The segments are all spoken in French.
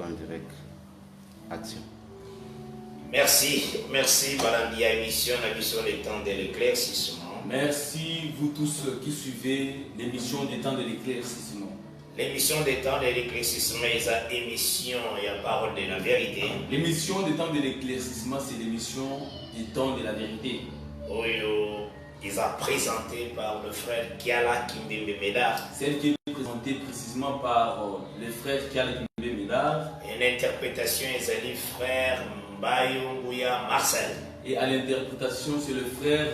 en direct. Action. Merci Balandia émission, la mission des temps de l'éclaircissement. Merci vous tous qui suivez l'émission des temps de l'éclaircissement. L'émission des temps de l'éclaircissement est une émission et la parole de la vérité. L'émission des temps de l'éclaircissement, c'est l'émission des temps de la vérité. Oyo, ils ont présenté par le frère Kiala Kimbembe Médard. Celle qui est présentée précisément par le frère Kiala Kimbembe Médard. Une interprétation est du frère Bayumbuya Marcel. Et à l'interprétation, c'est le frère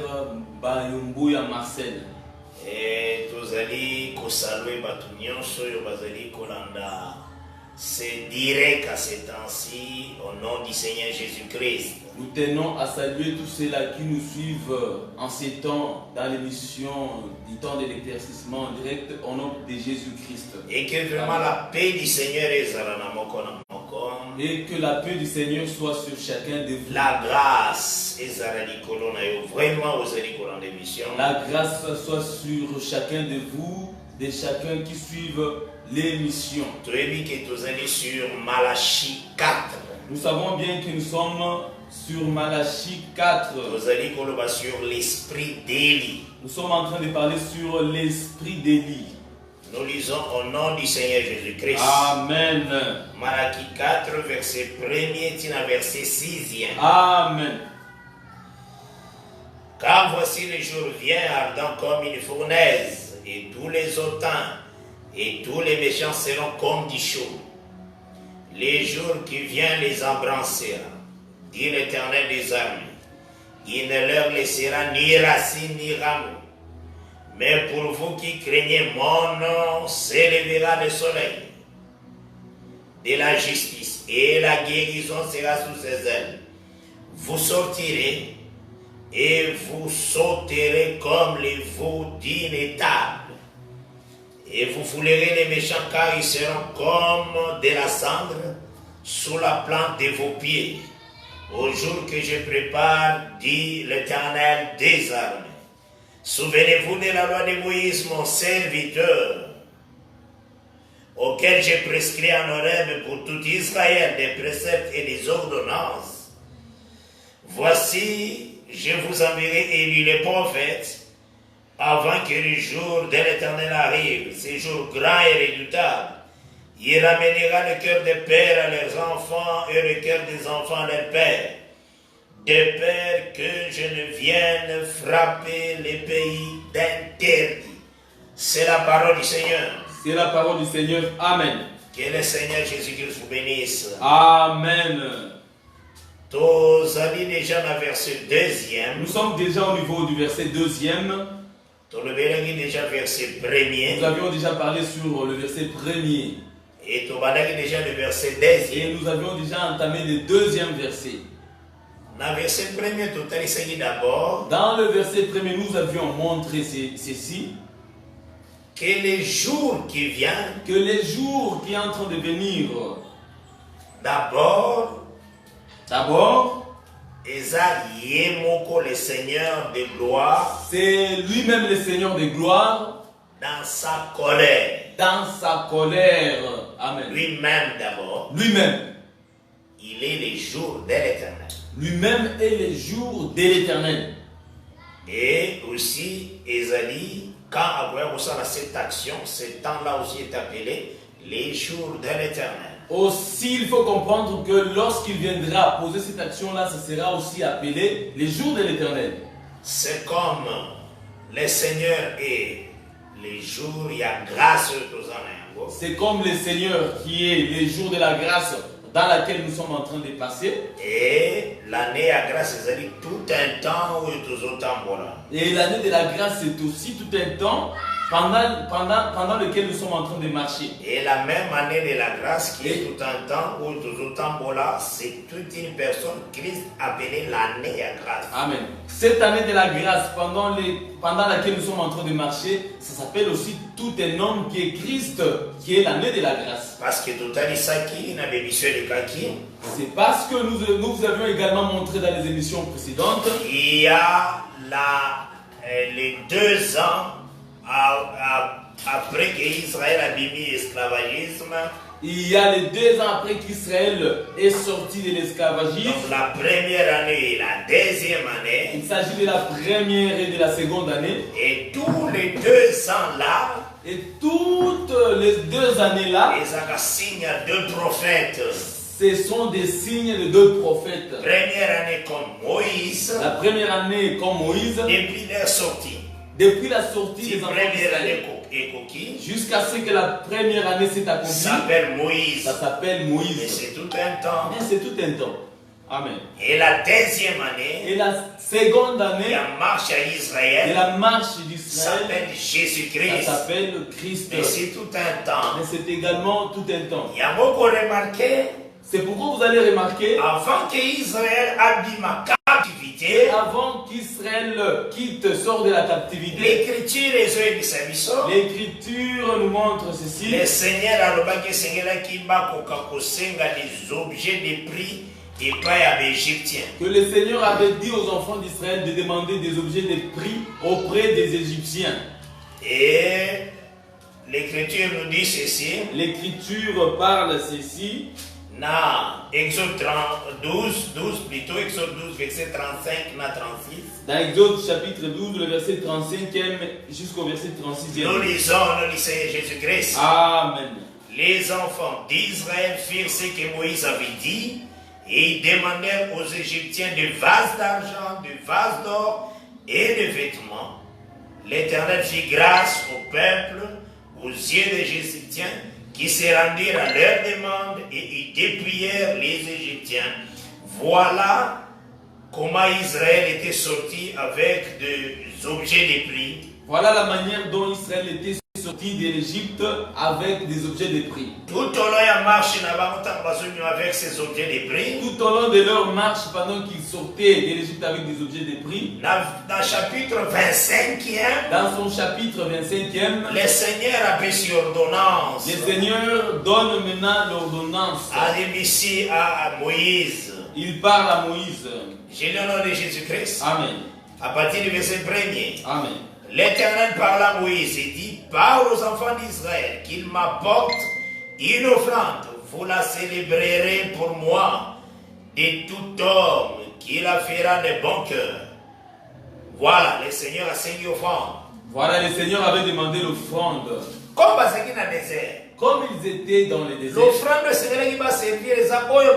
Bayumbuya Marcel. Et tozali kosalwe batunyon soyo bazali kolanda. C'est direct à ces temps-ci au nom du Seigneur Jésus-Christ. Nous tenons à saluer tous ceux-là qui nous suivent en ces temps dans l'émission du temps de l'éclaircissement en direct au nom de Jésus-Christ. Et que vraiment la paix du Seigneur est et que la paix du Seigneur soit sur chacun de vous. La grâce est vraiment aux émissions. La grâce soit sur chacun de vous, de chacun qui suivent l'émission. Tu as dit que tu es sur Malachie 4. Nous savons bien que nous sommes sur Malachie 4. Tu as dit qu'on va sur l'esprit d'Élie. Nous sommes en train de parler sur l'esprit d'Élie. Nous lisons au nom du Seigneur Jésus-Christ. Amen. Malachie 4, verset 1er, verset 6e. Amen. Car voici le jour vient ardent comme une fournaise, et tous les hautains et tous les méchants seront comme du chaud. Les jours qui viennent les embrassera, dit l'Éternel des armées. Il ne leur laissera ni racine ni rameau. Mais pour vous qui craignez mon nom, s'élèvera le soleil de la justice et la guérison sera sous ses ailes. Vous sortirez et vous sauterez comme les veaux d'une étable. Et vous foulerez les méchants car ils seront comme de la cendre sous la plante de vos pieds. Au jour que je prépare, dit l'Éternel des armées. Souvenez-vous de la loi de Moïse, mon serviteur, auquel j'ai prescrit en Horeb pour tout Israël des préceptes et des ordonnances. Voici, je vous enverrai Élie les prophètes, avant que le jour de l'Éternel arrive, ce jour grand et redoutable. Il ramènera le cœur des pères à leurs enfants et le cœur des enfants à leurs pères. De peur que je ne vienne frapper les pays d'interdit. C'est la parole du Seigneur. C'est la parole du Seigneur. Amen. Que le Seigneur Jésus-Christ vous bénisse. Amen. Tous allez déjà dans le verset 2e. Nous sommes déjà au niveau du verset 2e. Tous le déjà verset 1er. Nous avions déjà parlé sur le verset 1er. Et tout déjà le verset 2e. Et nous avions déjà entamé le 2e verset. Dans le verset 1er, tout à l'heure d'abord. Dans le verset 1er, nous avions montré ceci. Que les jours qui viennent. Que les jours qui sont en train de venir. D'abord. Eza Yemoko, le Seigneur de gloire. C'est lui-même le Seigneur de gloire. Dans sa colère. Dans sa colère. Amen. Lui-même d'abord. Lui-même. Il est les jours de l'Éternel. Lui-même est les jours de l'Éternel. Et aussi, Esalie, quand Abraham reçoit cette action, ce temps-là aussi est appelé les jours de l'Éternel. Aussi, il faut comprendre que lorsqu'il viendra poser cette action-là, ce sera aussi appelé les jours de l'Éternel. C'est comme le Seigneur et les jours, il y a grâce aux hommes. C'est comme le Seigneur qui est les jours de la grâce dans laquelle nous sommes en train de passer. Et l'année à grâce, c'est tout un temps où nous autant. Et l'année de la grâce, c'est aussi tout un temps pendant lequel nous sommes en train de marcher. Et la même année de la grâce qui est tout un temps où nous autant, c'est toute une personne Christ appelée l'année à grâce. Amen. Cette année de la grâce pendant laquelle nous sommes en train de marcher, ça s'appelle aussi tout un homme qui est Christ, qui est l'année de la grâce. Parce que tout à l'heure, c'est parce que nous vous avions également montré dans les émissions précédentes. Il y a les 2 ans après qu'Israël a mis l'esclavagisme. Il y a les 2 ans après qu'Israël est sorti de l'esclavagisme. Donc la première année et la deuxième année. Il s'agit de la première et de la seconde année. Et tous les 2 ans là. Et toutes les 2 années-là. Les signes de prophètes. Ce sont des signes de 2 prophètes. Première année comme Moïse. La première année comme Moïse. Depuis leur sortie. Depuis la sortie des enfants d'Israël. Jusqu'à ce que la première année s'est accomplie. Ça s'appelle Moïse. Ça s'appelle Moïse. Mais c'est tout un temps. Mais c'est tout un temps. Amen. Et la deuxième année. Et la seconde année. La marche à Israël. Et la marche d'Israël. S'appelle Jésus-Christ. Ça s'appelle Christ. Mais c'est tout un temps. Mais c'est également tout un temps. Il y a beaucoup remarqué. C'est pourquoi vous allez remarquer. Avant qu'Israël habite ma captivité. Avant qu'Israël sort de la captivité. L'Écriture nous montre ceci. Le Seigneur a les objets de prix et pas à l'Égyptien. Que le Seigneur avait dit aux enfants d'Israël de demander des objets de prix auprès des Égyptiens. Et l'Écriture nous dit ceci. L'Écriture parle ceci. Dans Exode 12 plutôt, Exode 12, verset 35 à 36. Dans Exode chapitre 12, le verset 35e jusqu'au verset 36e. Nous lisons le Seigneur Jésus-Christ. Amen. Les enfants d'Israël firent ce que Moïse avait dit et ils demandèrent aux Égyptiens des vases d'argent, des vases d'or et des vêtements. L'Éternel fit grâce au peuple, aux yeux des Égyptiens, qui se rendirent à leur demande et ils dépouillèrent les Égyptiens. Voilà comment Israël était sorti avec des objets de prix. Voilà la manière dont Israël était sorti de l'Égypte avec des objets de prix. Tout au long de la marche, avec ces objets de prix. Tout au long de leur marche, pendant qu'ils sortaient de l'Égypte avec des objets de prix. Dans le chapitre 25e. Dans son chapitre 25e. Le Seigneur a pris sur ordonnance. Le Seigneur donne maintenant l'ordonnance. À Moïse. Il parle à Moïse. J'ai le nom de Jésus-Christ. Amen. À partir du verset 1er. Amen. L'Éternel parla à Moïse et dit, parle aux enfants d'Israël qu'ils m'apportent une offrande. Vous la célébrerez pour moi de tout homme qui la fera de bon cœur. Voilà, le Seigneur a saigné offrande. Voilà, le Seigneur avait demandé l'offrande. Comme dans le désert. Comme ils étaient dans le désert. L'offrande du Seigneur qui va servir les apoyos.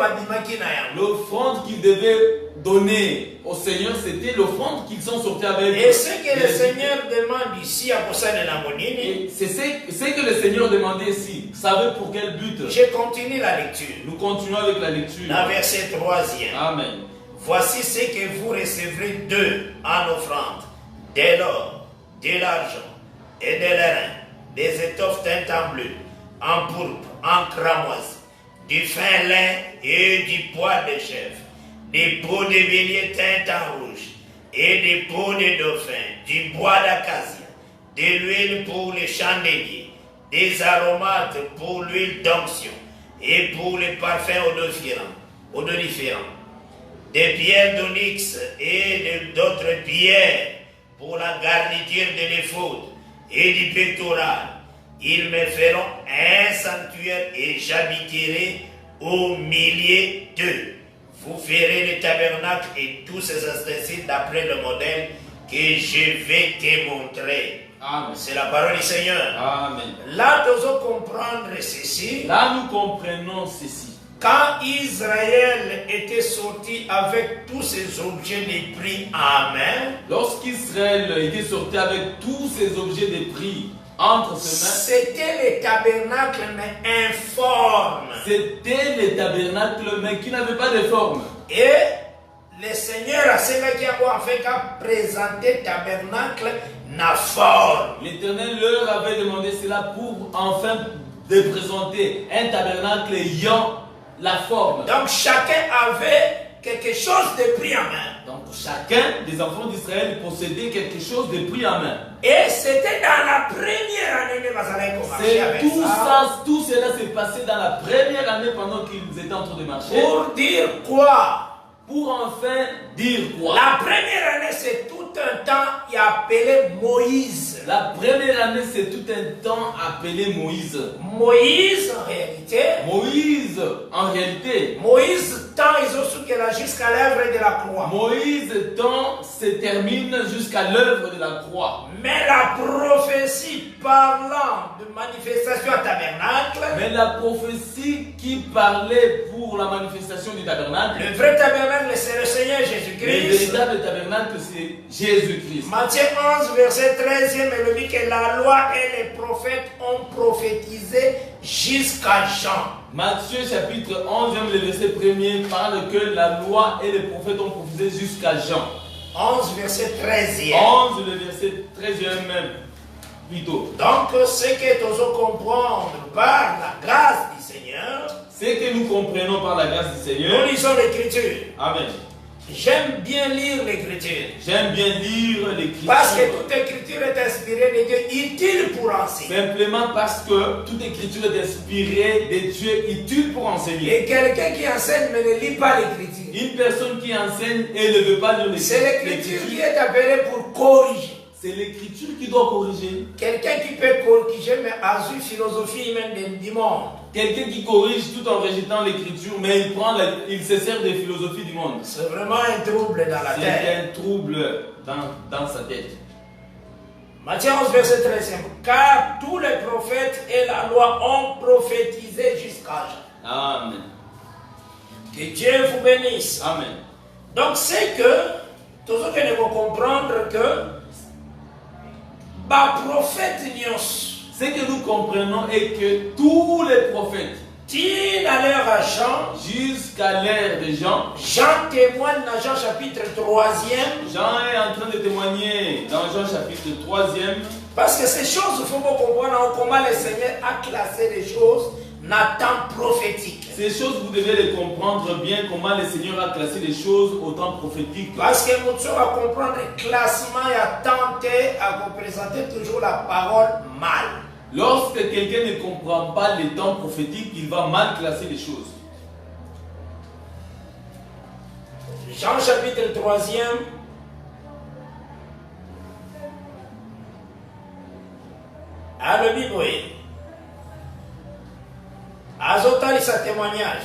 L'offrande qu'ils devaient donner au Seigneur, c'était l'offrande qu'ils sont sortis avec. Et ce que le Seigneur demande ici à Kosan et Lamonini. C'est ce que le Seigneur demandait ici. Vous savez pour quel but? Je continue la lecture. Nous continuons avec la lecture. Dans verset 3e. Amen. Voici ce que vous recevrez d'eux en offrande: de l'or, de l'argent et de l'airain, des étoffes teintes en bleu, en pourpre, en cramoisi, du fin lin et du poil de chèvre, des peaux de bélier teintes en rouge et des peaux de dauphin, du bois d'acacia, de l'huile pour les chandeliers, des aromates pour l'huile d'onction et pour les parfums odoriférants, des pierres d'onyx et d'autres pierres pour la garniture de l'éphod et du pectoral. Ils me feront un sanctuaire et j'habiterai au milieu d'eux. Vous ferez le tabernacle et tous ces ustensiles d'après le modèle que je vais te montrer. Amen. C'est la parole du Seigneur. Amen. Là, nous devons comprendre ceci. Là, nous comprenons ceci. Quand Israël était sorti avec tous ses objets de prix en main, lorsqu'Israël était sorti avec tous ses objets de prix entre ses mains, c'était le tabernacle mais informe. C'était le tabernacle mais qui n'avait pas de forme. Et le Seigneur a présenté le tabernacle na forme. L'Éternel leur avait demandé cela pour enfin de présenter un tabernacle ayant la forme. Donc chacun avait quelque chose de pris en main. Donc chacun des enfants d'Israël possédait quelque chose de pris en main. Et c'était dans la première année de Mazalek. Tout cela s'est passé dans la première année pendant qu'ils étaient en train de marcher. Pour dire quoi? Pour enfin dire quoi? La première année, c'est tout un temps il a appelé Moïse. La première année, c'est tout un temps appelé Moïse. Moïse, en réalité, Moïse, en réalité, Moïse, temps ils ont su qu'elle a jusqu'à l'œuvre de la croix. Moïse, temps se termine jusqu'à l'œuvre de la croix. Mais la prophétie parlant de manifestation à tabernacle, Mais la prophétie qui parlait pour la manifestation du tabernacle, le vrai tabernacle, c'est le Seigneur le Jésus-Christ. véritable tabernacle, c'est Jésus-Christ. Matthieu 11, verset 13, il dit que la loi et les prophètes ont prophétisé jusqu'à Jean. Matthieu chapitre 11, le verset 1er, parle que la loi et les prophètes ont prophétisé jusqu'à Jean. 11, verset 13. 11, le verset 13e même, plutôt. Donc, ce que nous devons comprendre par la grâce du Seigneur, C'est que nous comprenons par la grâce du nous Seigneur. lisons l'Écriture. Amen. J'aime bien lire l'Écriture. J'aime bien lire l'écriture. Parce que toute Écriture est inspirée de Dieu, utile pour enseigner. Simplement parce que toute écriture est inspirée de Dieu, utile pour enseigner. Et quelqu'un qui enseigne mais ne lit pas l'Écriture, Une personne qui enseigne et ne veut pas lire c'est l'écriture, l'Écriture qui est appelée pour corriger. c'est l'écriture qui doit corriger. Quelqu'un qui peut corriger, mais à une philosophie humaine du monde. Quelqu'un qui corrige tout en rejetant l'écriture, mais il se sert des philosophies du monde. C'est vraiment un trouble dans la tête. C'est un trouble dans sa tête. Matthieu 11, verset 13. Car tous les prophètes et la loi ont prophétisé jusqu'à Jean. Amen. Que Dieu vous bénisse. Amen. Donc c'est que, tout ce que nous devons comprendre que, les prophètes Ce que nous comprenons est que tous les prophètes, disent à l'heure à Jean, jusqu'à l'ère de Jean, Jean témoigne dans Jean chapitre 3e, Jean est en train de témoigner dans Jean chapitre 3e, parce que ces choses, il faut comprendre comment le Seigneur a classé les choses dans temps prophétique. Ces choses, vous devez les comprendre bien, comment le Seigneur a classé les choses au temps prophétique. Parce que nous devons comprendre le classement et à tenter à représenter toujours la parole mal. Lorsque quelqu'un ne comprend pas les temps prophétiques, il va mal classer les choses. Jean chapitre 3e. À le Bible, Azotali sa témoignage.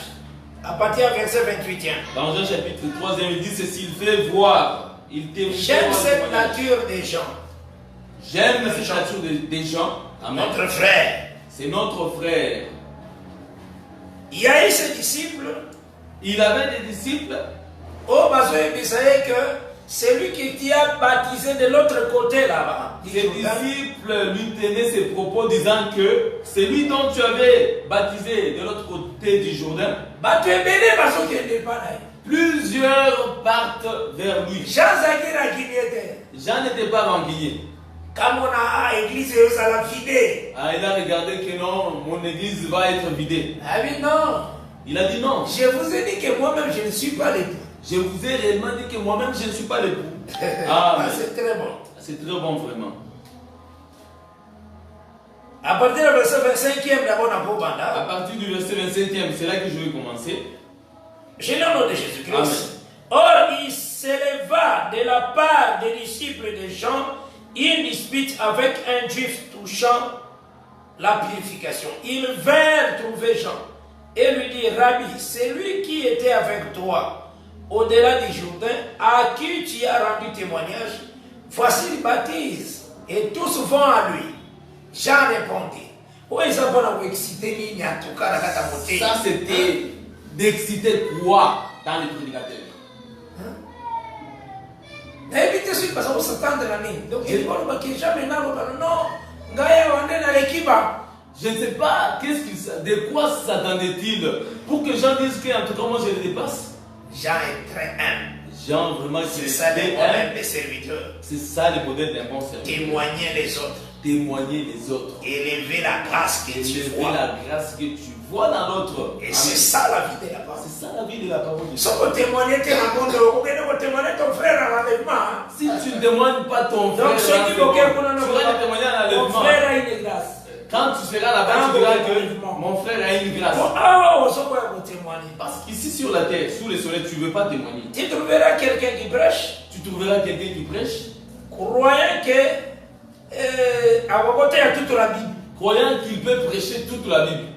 À partir du verset 28e. Dans Jean chapitre 3, il dit ceci, il fait voir, il témoigne. J'aime cette nature des gens. J'aime cette nature des gens. Amen. Notre frère. C'est notre frère. Il y a eu ses disciples. Il avait des disciples. Oh, parce que vous savez que c'est lui qui t'y a baptisé de l'autre côté là-bas. Ses disciples lui tenaient ses propos disant que c'est lui dont tu avais baptisé de l'autre côté du Jourdain. Plusieurs partent vers lui. Jean n'était pas rancunier. Comme on a église, ça l'a vidé. Ah, il a regardé que non, mon église va être vidée. Ah oui, non. Il a dit non. Je vous ai dit que moi-même, je ne suis pas l'époux. Je vous ai réellement dit que moi-même, je ne suis pas l'époux. Ah, c'est très bon. C'est très bon, vraiment. À partir du verset 25e, d'abord, à partir du verset 25e, c'est là que je vais commencer. J'ai le nom de Jésus-Christ. Or, il s'éleva de la part des disciples de Jean une dispute avec un juif touchant la purification. Ils vinrent trouver Jean et lui dirent, Rabbi, c'est lui qui était avec toi au-delà du Jourdain, à qui tu as rendu témoignage, voici il baptise, et tous vont à lui. Jean répondit, ça c'était d'exciter quoi dans les prédicateurs? Donc il je ne sais pas de quoi s'attendait-il pour que Jean dise qu'en tout cas moi je le dépasse. Jean est très humble. Jean vraiment c'est ça le modèle des serviteurs. C'est ça le modèle d'un bon serviteur. Témoigner les autres. Témoigner les autres. Élever la grâce que tu vois. Élever la grâce que tu vois dans l'autre. Et c'est ça la vie de la parole. C'est ça la vie de la parole. Si tu témoignes ton frère à l'enlèvement. Si tu ne témoignes pas ton frère, tu vas témoigner à l'enlèvement. Mon frère a une grâce. Quand tu seras là-bas, tu diras que mon frère a une grâce. Parce qu'ici sur la terre, sous le soleil, tu ne veux pas témoigner. Tu trouveras quelqu'un qui prêche. Tu trouveras quelqu'un qui prêche. croyant que à côté il y a toute la Bible. Croyant qu'il peut prêcher toute la Bible.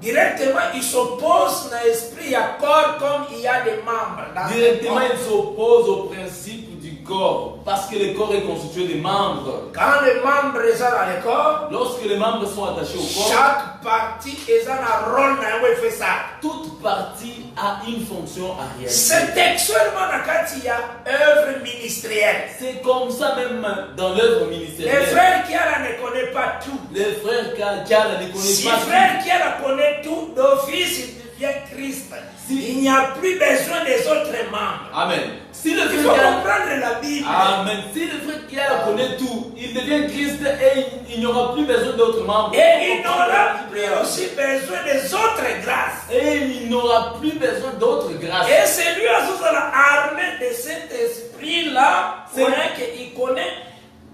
Directement, il s'oppose à l'esprit à corps comme il y a des membres. Directement, il s'oppose au principe du corps. Parce que le corps est constitué de membres. Quand les membres sont dans le corps, lorsque les membres sont attachés au corps, chaque partie est un rôle dans le fait ça. Toute partie a une fonction à réaliser. C'est textuellement quand il y a œuvre ministérielle. C'est comme ça même dans l'œuvre ministérielle. Les frères qui ne connaissent pas tout. Les frères qui ne connaissent Si pas frère qui connaît tout, d'office il devient Christ. Il n'y a plus besoin des autres membres. Amen. Si le Il faut comprendre la Bible. Amen. Si le frère qui connaît tout, il devient Christ et il n'y aura plus besoin d'autres membres. Et il n'aura plus aussi besoin des autres grâces. Et il n'aura plus besoin d'autres grâces. Et c'est lui qui a armé de cet esprit-là, c'est qu'il connaît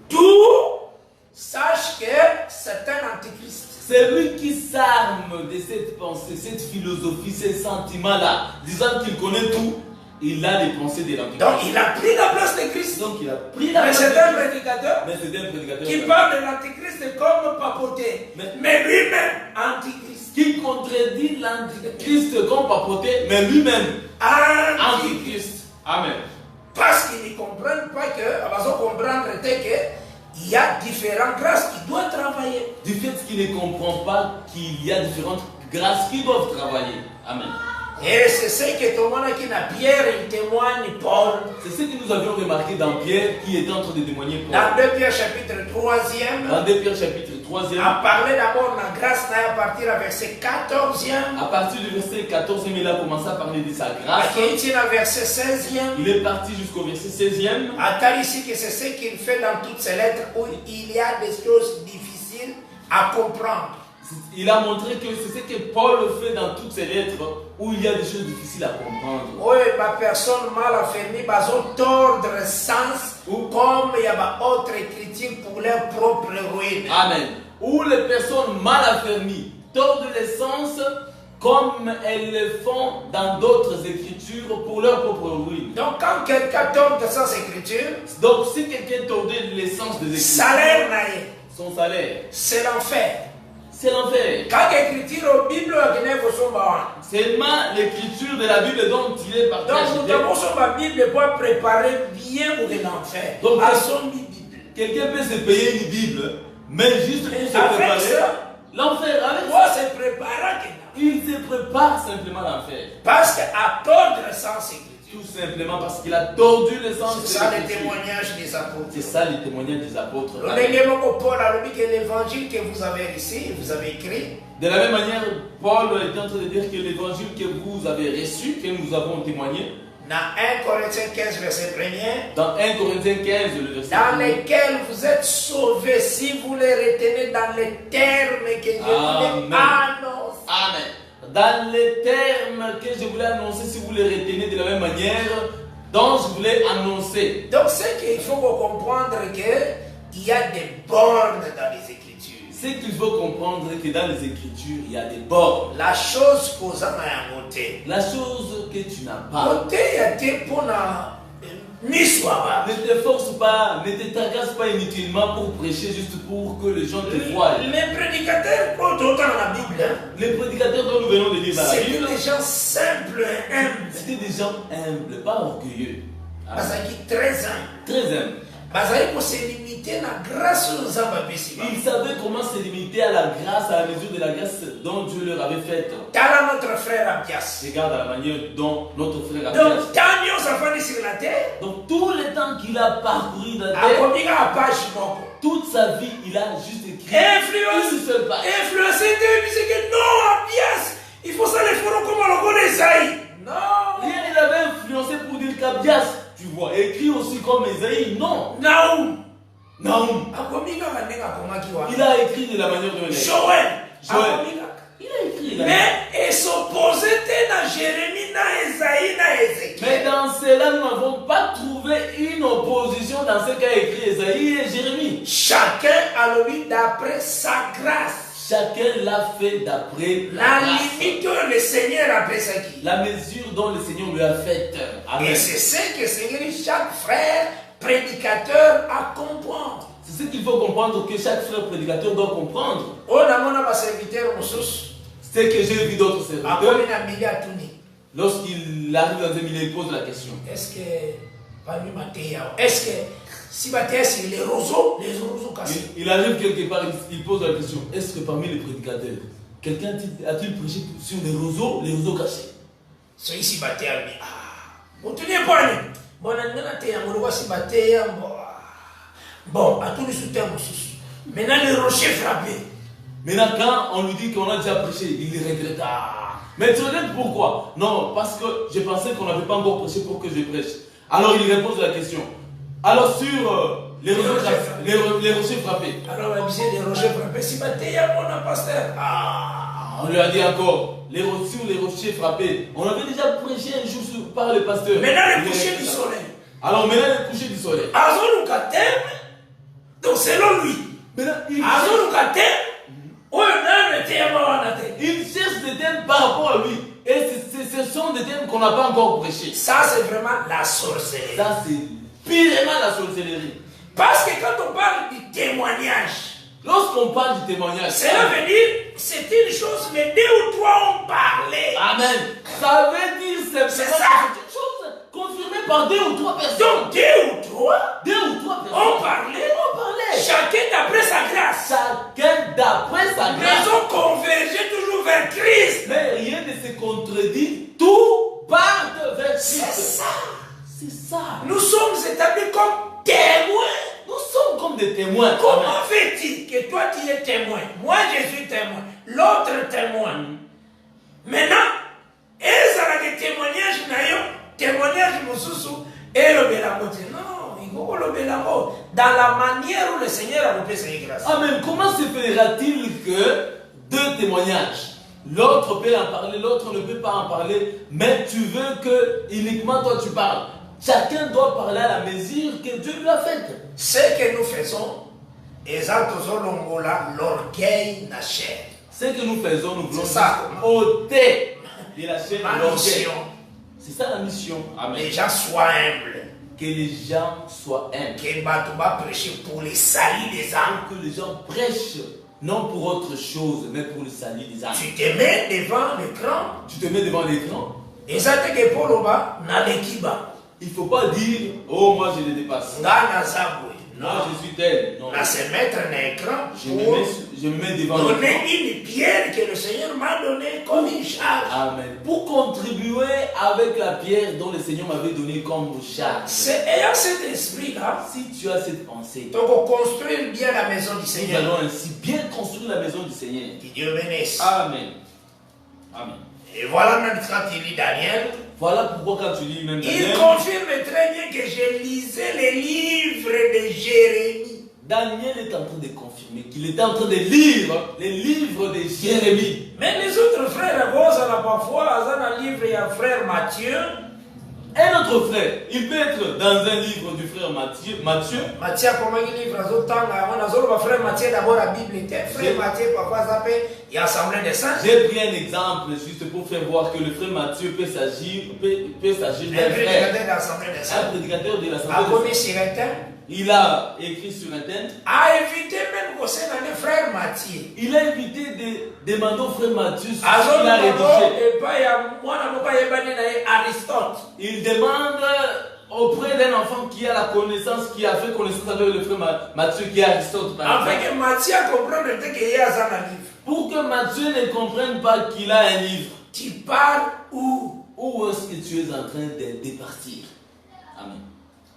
tout. Sache que c'est un antichrist. C'est lui qui s'arme de cette pensée, cette philosophie, ces sentiments-là, disant qu'il connaît tout. Il a les pensées de l'antichrist. Donc il a pris la place de Christ. Donc il a pris la place de Christ. Mais c'est un prédicateur. Qui parle de l'antichrist comme papoté. Mais lui-même, antichrist. Qui contredit l'antichrist comme papoté, mais lui-même, antichrist. Amen. Parce qu'ils ne comprennent pas que, avant de comprendre qu'il y a différentes grâces qui doivent travailler. Du fait qu'il ne comprend pas qu'il y a différentes grâces qui doivent travailler. Amen. Et c'est ce que tout le monde qui n'a Pierre, il témoigne Paul. C'est ce que nous avions remarqué dans Pierre qui était en train de témoigner Paul. Dans 2 Pierre chapitre 3e. Dans 2 Pierre chapitre 3e. A parlé d'abord de la grâce à partir du verset 14e. À partir du verset 14e, il a commencé à parler de sa grâce. Il est au verset 16e. Il est parti jusqu'au verset 16e. Attends ici que c'est ce qu'il fait dans toutes ces lettres où il y a des choses difficiles à comprendre. Il a montré que c'est ce que Paul fait dans toutes ses lettres où il y a des choses difficiles à comprendre. Oui, ma personne mal affermie, va tordre sens ou comme il y a autre écriture pour leur propre ruine. Amen. Où les personnes mal affermies tordent le sens comme elles le font dans d'autres écritures pour leur propre ruine. Donc quand quelqu'un tord le sens écriture, donc si quelqu'un tordait le sens des écritures, salaire son salaire, c'est l'enfer. C'est l'enfer. Quand l'écriture au Bible seulement l'écriture de la Bible dont il est parti. Donc nous avons sur la Bible pour préparer bien pour l'enfer. Donc à son Bible. Quelqu'un peut se payer une Bible, mais juste pour se préparer. L'enfer, avec quoi se préparer? Il se prépare simplement l'enfer. Parce qu'à tordre le sens écriture. Tout simplement parce qu'il a tordu le sens. C'est ça le témoignage des apôtres. C'est ça le témoignage des apôtres. Paul a dit que l'évangile que vous avez reçu, vous avez écrit. De la même manière, Paul est en train de dire que l'évangile que vous avez reçu, que nous avons témoigné. Dans 1 Corinthiens 15, verset 1er. Dans 1 Corinthiens 15, le verset 1er. Dans lequel vous êtes sauvés si vous les retenez dans les termes que Dieu vous annonce. Amen. Dans les termes que je voulais annoncer, si vous les retenez de la même manière dont je voulais annoncer. Donc c'est qu'il faut comprendre qu'il y a des bornes dans les Écritures. C'est qu'il faut comprendre que dans les Écritures, il y a des bornes. La chose que vous avez notée. La chose que tu n'as pas. Notée, il y a des pour ne te force pas, ne te tracasse pas inutilement pour prêcher juste pour que les gens te voient. Les prédicateurs, autant dans la Bible, les prédicateurs dont nous venons de lire dans la Bible, c'était des gens simples et humbles. C'était des gens humbles, pas orgueilleux. Parce qu'ils très humbles. Très humbles. Ils se limiter à la grâce aux hommes. Ils savaient comment se limiter à la grâce, à la mesure de la grâce dont Dieu leur avait faite. Dans notre frère Abias. Regarde la manière dont notre frère Abias. Donc, tant mieux ça sur la terre. Donc, tout le temps qu'il a parcouru dans la terre, toute sa vie, il a juste écrit une seule page. Influencé Dieu, il dit que non, Abias, il faut ça les faire comme on le connaît Isaïe. Non. Rien il avait influencé pour dire qu'Abias, tu vois, écrit aussi comme Isaïe, non. Naoum. Naoum. Il a écrit de la manière dont il a écrit. Joël. Il a écrit. Mais il s'opposait à Jérémie, à Isaïe, à Ézéchiel. Mais dans cela, nous n'avons pas trouvé une opposition dans ce qu'a écrit Isaïe et Jérémie. Chacun a le lui d'après sa grâce. Chacun l'a fait d'après la limite que le Seigneur a fait ça qui. La mesure dont le Seigneur lui a faite. Et c'est ce que Seigneur, chaque frère prédicateur à comprendre. C'est ce qu'il faut comprendre, que chaque frère prédicateur doit comprendre. On a mon serviteur Moussous. C'est que j'ai vu d'autres serviteurs. Lorsqu'il arrive dans un milieu, il pose la question. Est-ce que parmi Mathéa, est-ce que si Mathéa c'est les roseaux cassés? Il arrive quelque part, il pose la question. Est-ce que parmi les prédicateurs, quelqu'un a-t-il prêché sur les roseaux cachés? C'est ici Mathéa, mais vous tenez pas lui. Bon, on a si Mathéa, bon, à tous les soutiens Moussous. Maintenant les rochers frappés. Maintenant, quand on lui dit qu'on a déjà prêché, il les regrette. Mais tu regrettes pourquoi? Non, parce que je pensais qu'on n'avait pas encore prêché pour que je prêche. Alors il repose la question. Alors sur les rochers frappés. Alors on a dit les rochers frappés, si Mathéa, mon pasteur. On lui a dit encore, sur les rochers frappés. On avait déjà prêché un jour par le pasteur. Maintenant le coucher du soleil. Alors maintenant le coucher du soleil. Donc selon lui. Maintenant il cherche des thèmes par rapport à lui. Et ce sont des thèmes qu'on n'a pas encore prêchés. Ça, c'est vraiment la sorcellerie. Ça, c'est purement la sorcellerie. Parce que quand on parle du témoignage, lorsqu'on parle du témoignage, cela veut dire, c'est une chose, mais 2 ou 3 ont parlé. Amen. Ça veut dire c'est c'est ça. une chose confirmée par 2 ou 3 personnes. Donc 2 ou 3 personnes ont parlé. Chacun d'après sa grâce. Chacun d'après sa grâce. Ils ont convergé toujours vers Christ. Mais rien ne se contredit. Tout part vers Christ. C'est ça. C'est ça. Nous sommes établis comme témoins. Nous sommes comme des témoins. Comment fait-il que toi tu es témoin? Moi je suis témoin. L'autre témoin. Maintenant, ils ont des témoignages. Témoignage Moussou et le Bélamote. Non. Dans la manière où le Seigneur a montré ses grâces. Amen. Comment se fera-t-il que 2 témoignages, l'autre peut en parler, l'autre ne peut pas en parler, mais tu veux que uniquement toi tu parles? Chacun doit parler à la mesure que Dieu lui a faite. Ce que nous faisons, l'orgueil n'achève. Ce que nous faisons, nous voulons ôter de la chair l'orgueil. C'est ça la mission. Amen. Les gens soient humbles. Que les gens soient humbles. Que Batouba prêche pour les salis des âmes. Que les gens prêchent, non pour autre chose, mais pour le salut des âmes. Tu te mets devant l'écran. Tu te mets devant l'écran. Et ça te que pour le bas, n'a l'équiba. Il ne faut pas dire, oh moi je le dépasse. Non, je suis tel. Non. Là, c'est mettre un écran je me mets devant donner l'écran. une pierre que le Seigneur m'a donnée comme une charge. Amen. Pour contribuer avec la pierre dont le Seigneur m'avait donnée comme charge. C'est ayant cet esprit-là. Si tu as cette pensée. Donc on construit bien la maison du Seigneur. Nous allons ainsi bien construire la maison du Seigneur. Que Dieu bénisse. Amen. Amen. Et voilà même quand il lit Daniel. Voilà pourquoi quand tu lis même Daniel. Il confirme très bien que je lisais les livres de Jérémie. Daniel est en train de confirmer qu'il était en train de lire les livres de Jérémie. Mais les autres frères, parfois, dans un livre, il y a frère Matthieu. Un autre frère, il peut être dans un livre du frère Matthieu. Matthieu, comment il livre frère Matthieu, d'abord la Bible était. Frère Matthieu, parfois, ça il y a Assemblée des Saints. J'ai pris un exemple juste pour faire voir que le frère Matthieu peut s'agir d'un frère. Un prédicateur de l'Assemblée des Saints. Il a écrit sur Internet. A invité même au frère Matthieu. Il a invité de demander au frère Matthieu ce qu'il a rédigé. Il demande auprès d'un enfant qui a la connaissance, qui a fait connaissance avec le frère Matthieu, qui est Aristote. Afin que Matthieu comprenne qu'il y a un livre. Pour que Matthieu ne comprenne pas qu'il a un livre. Tu pars où? Où est-ce que tu es en train de partir? Amen.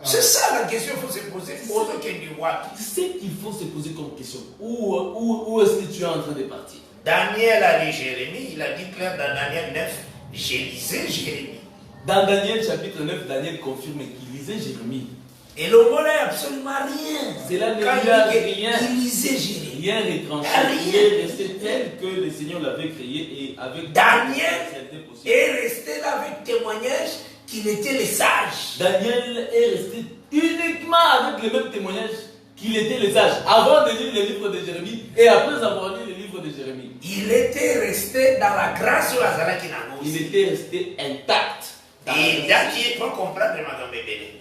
C'est ça la question qu'il faut se poser. C'est ce qu'il faut se poser comme question. Où est-ce que tu es en train de partir? Daniel a lu Jérémie, il a dit clair dans Daniel 9, j'ai lisé Jérémie. Dans Daniel chapitre 9, Daniel confirme qu'il lisait Jérémie. Et le mot n'est absolument rien. Cela ne lui a rien. Il lisait Jérémie. Rien retranché. Il est resté tel que le Seigneur l'avait créé et avec Daniel est resté là avec témoignage qu'il était le sage. Daniel est resté uniquement avec le même témoignage qu'il était le sage. Avant de lire le livre de Jérémie et après avoir lu le livre de Jérémie. Il était resté dans la grâce de la Zalaki. Il était resté intact Et d'aki pour comprendre ma bébé.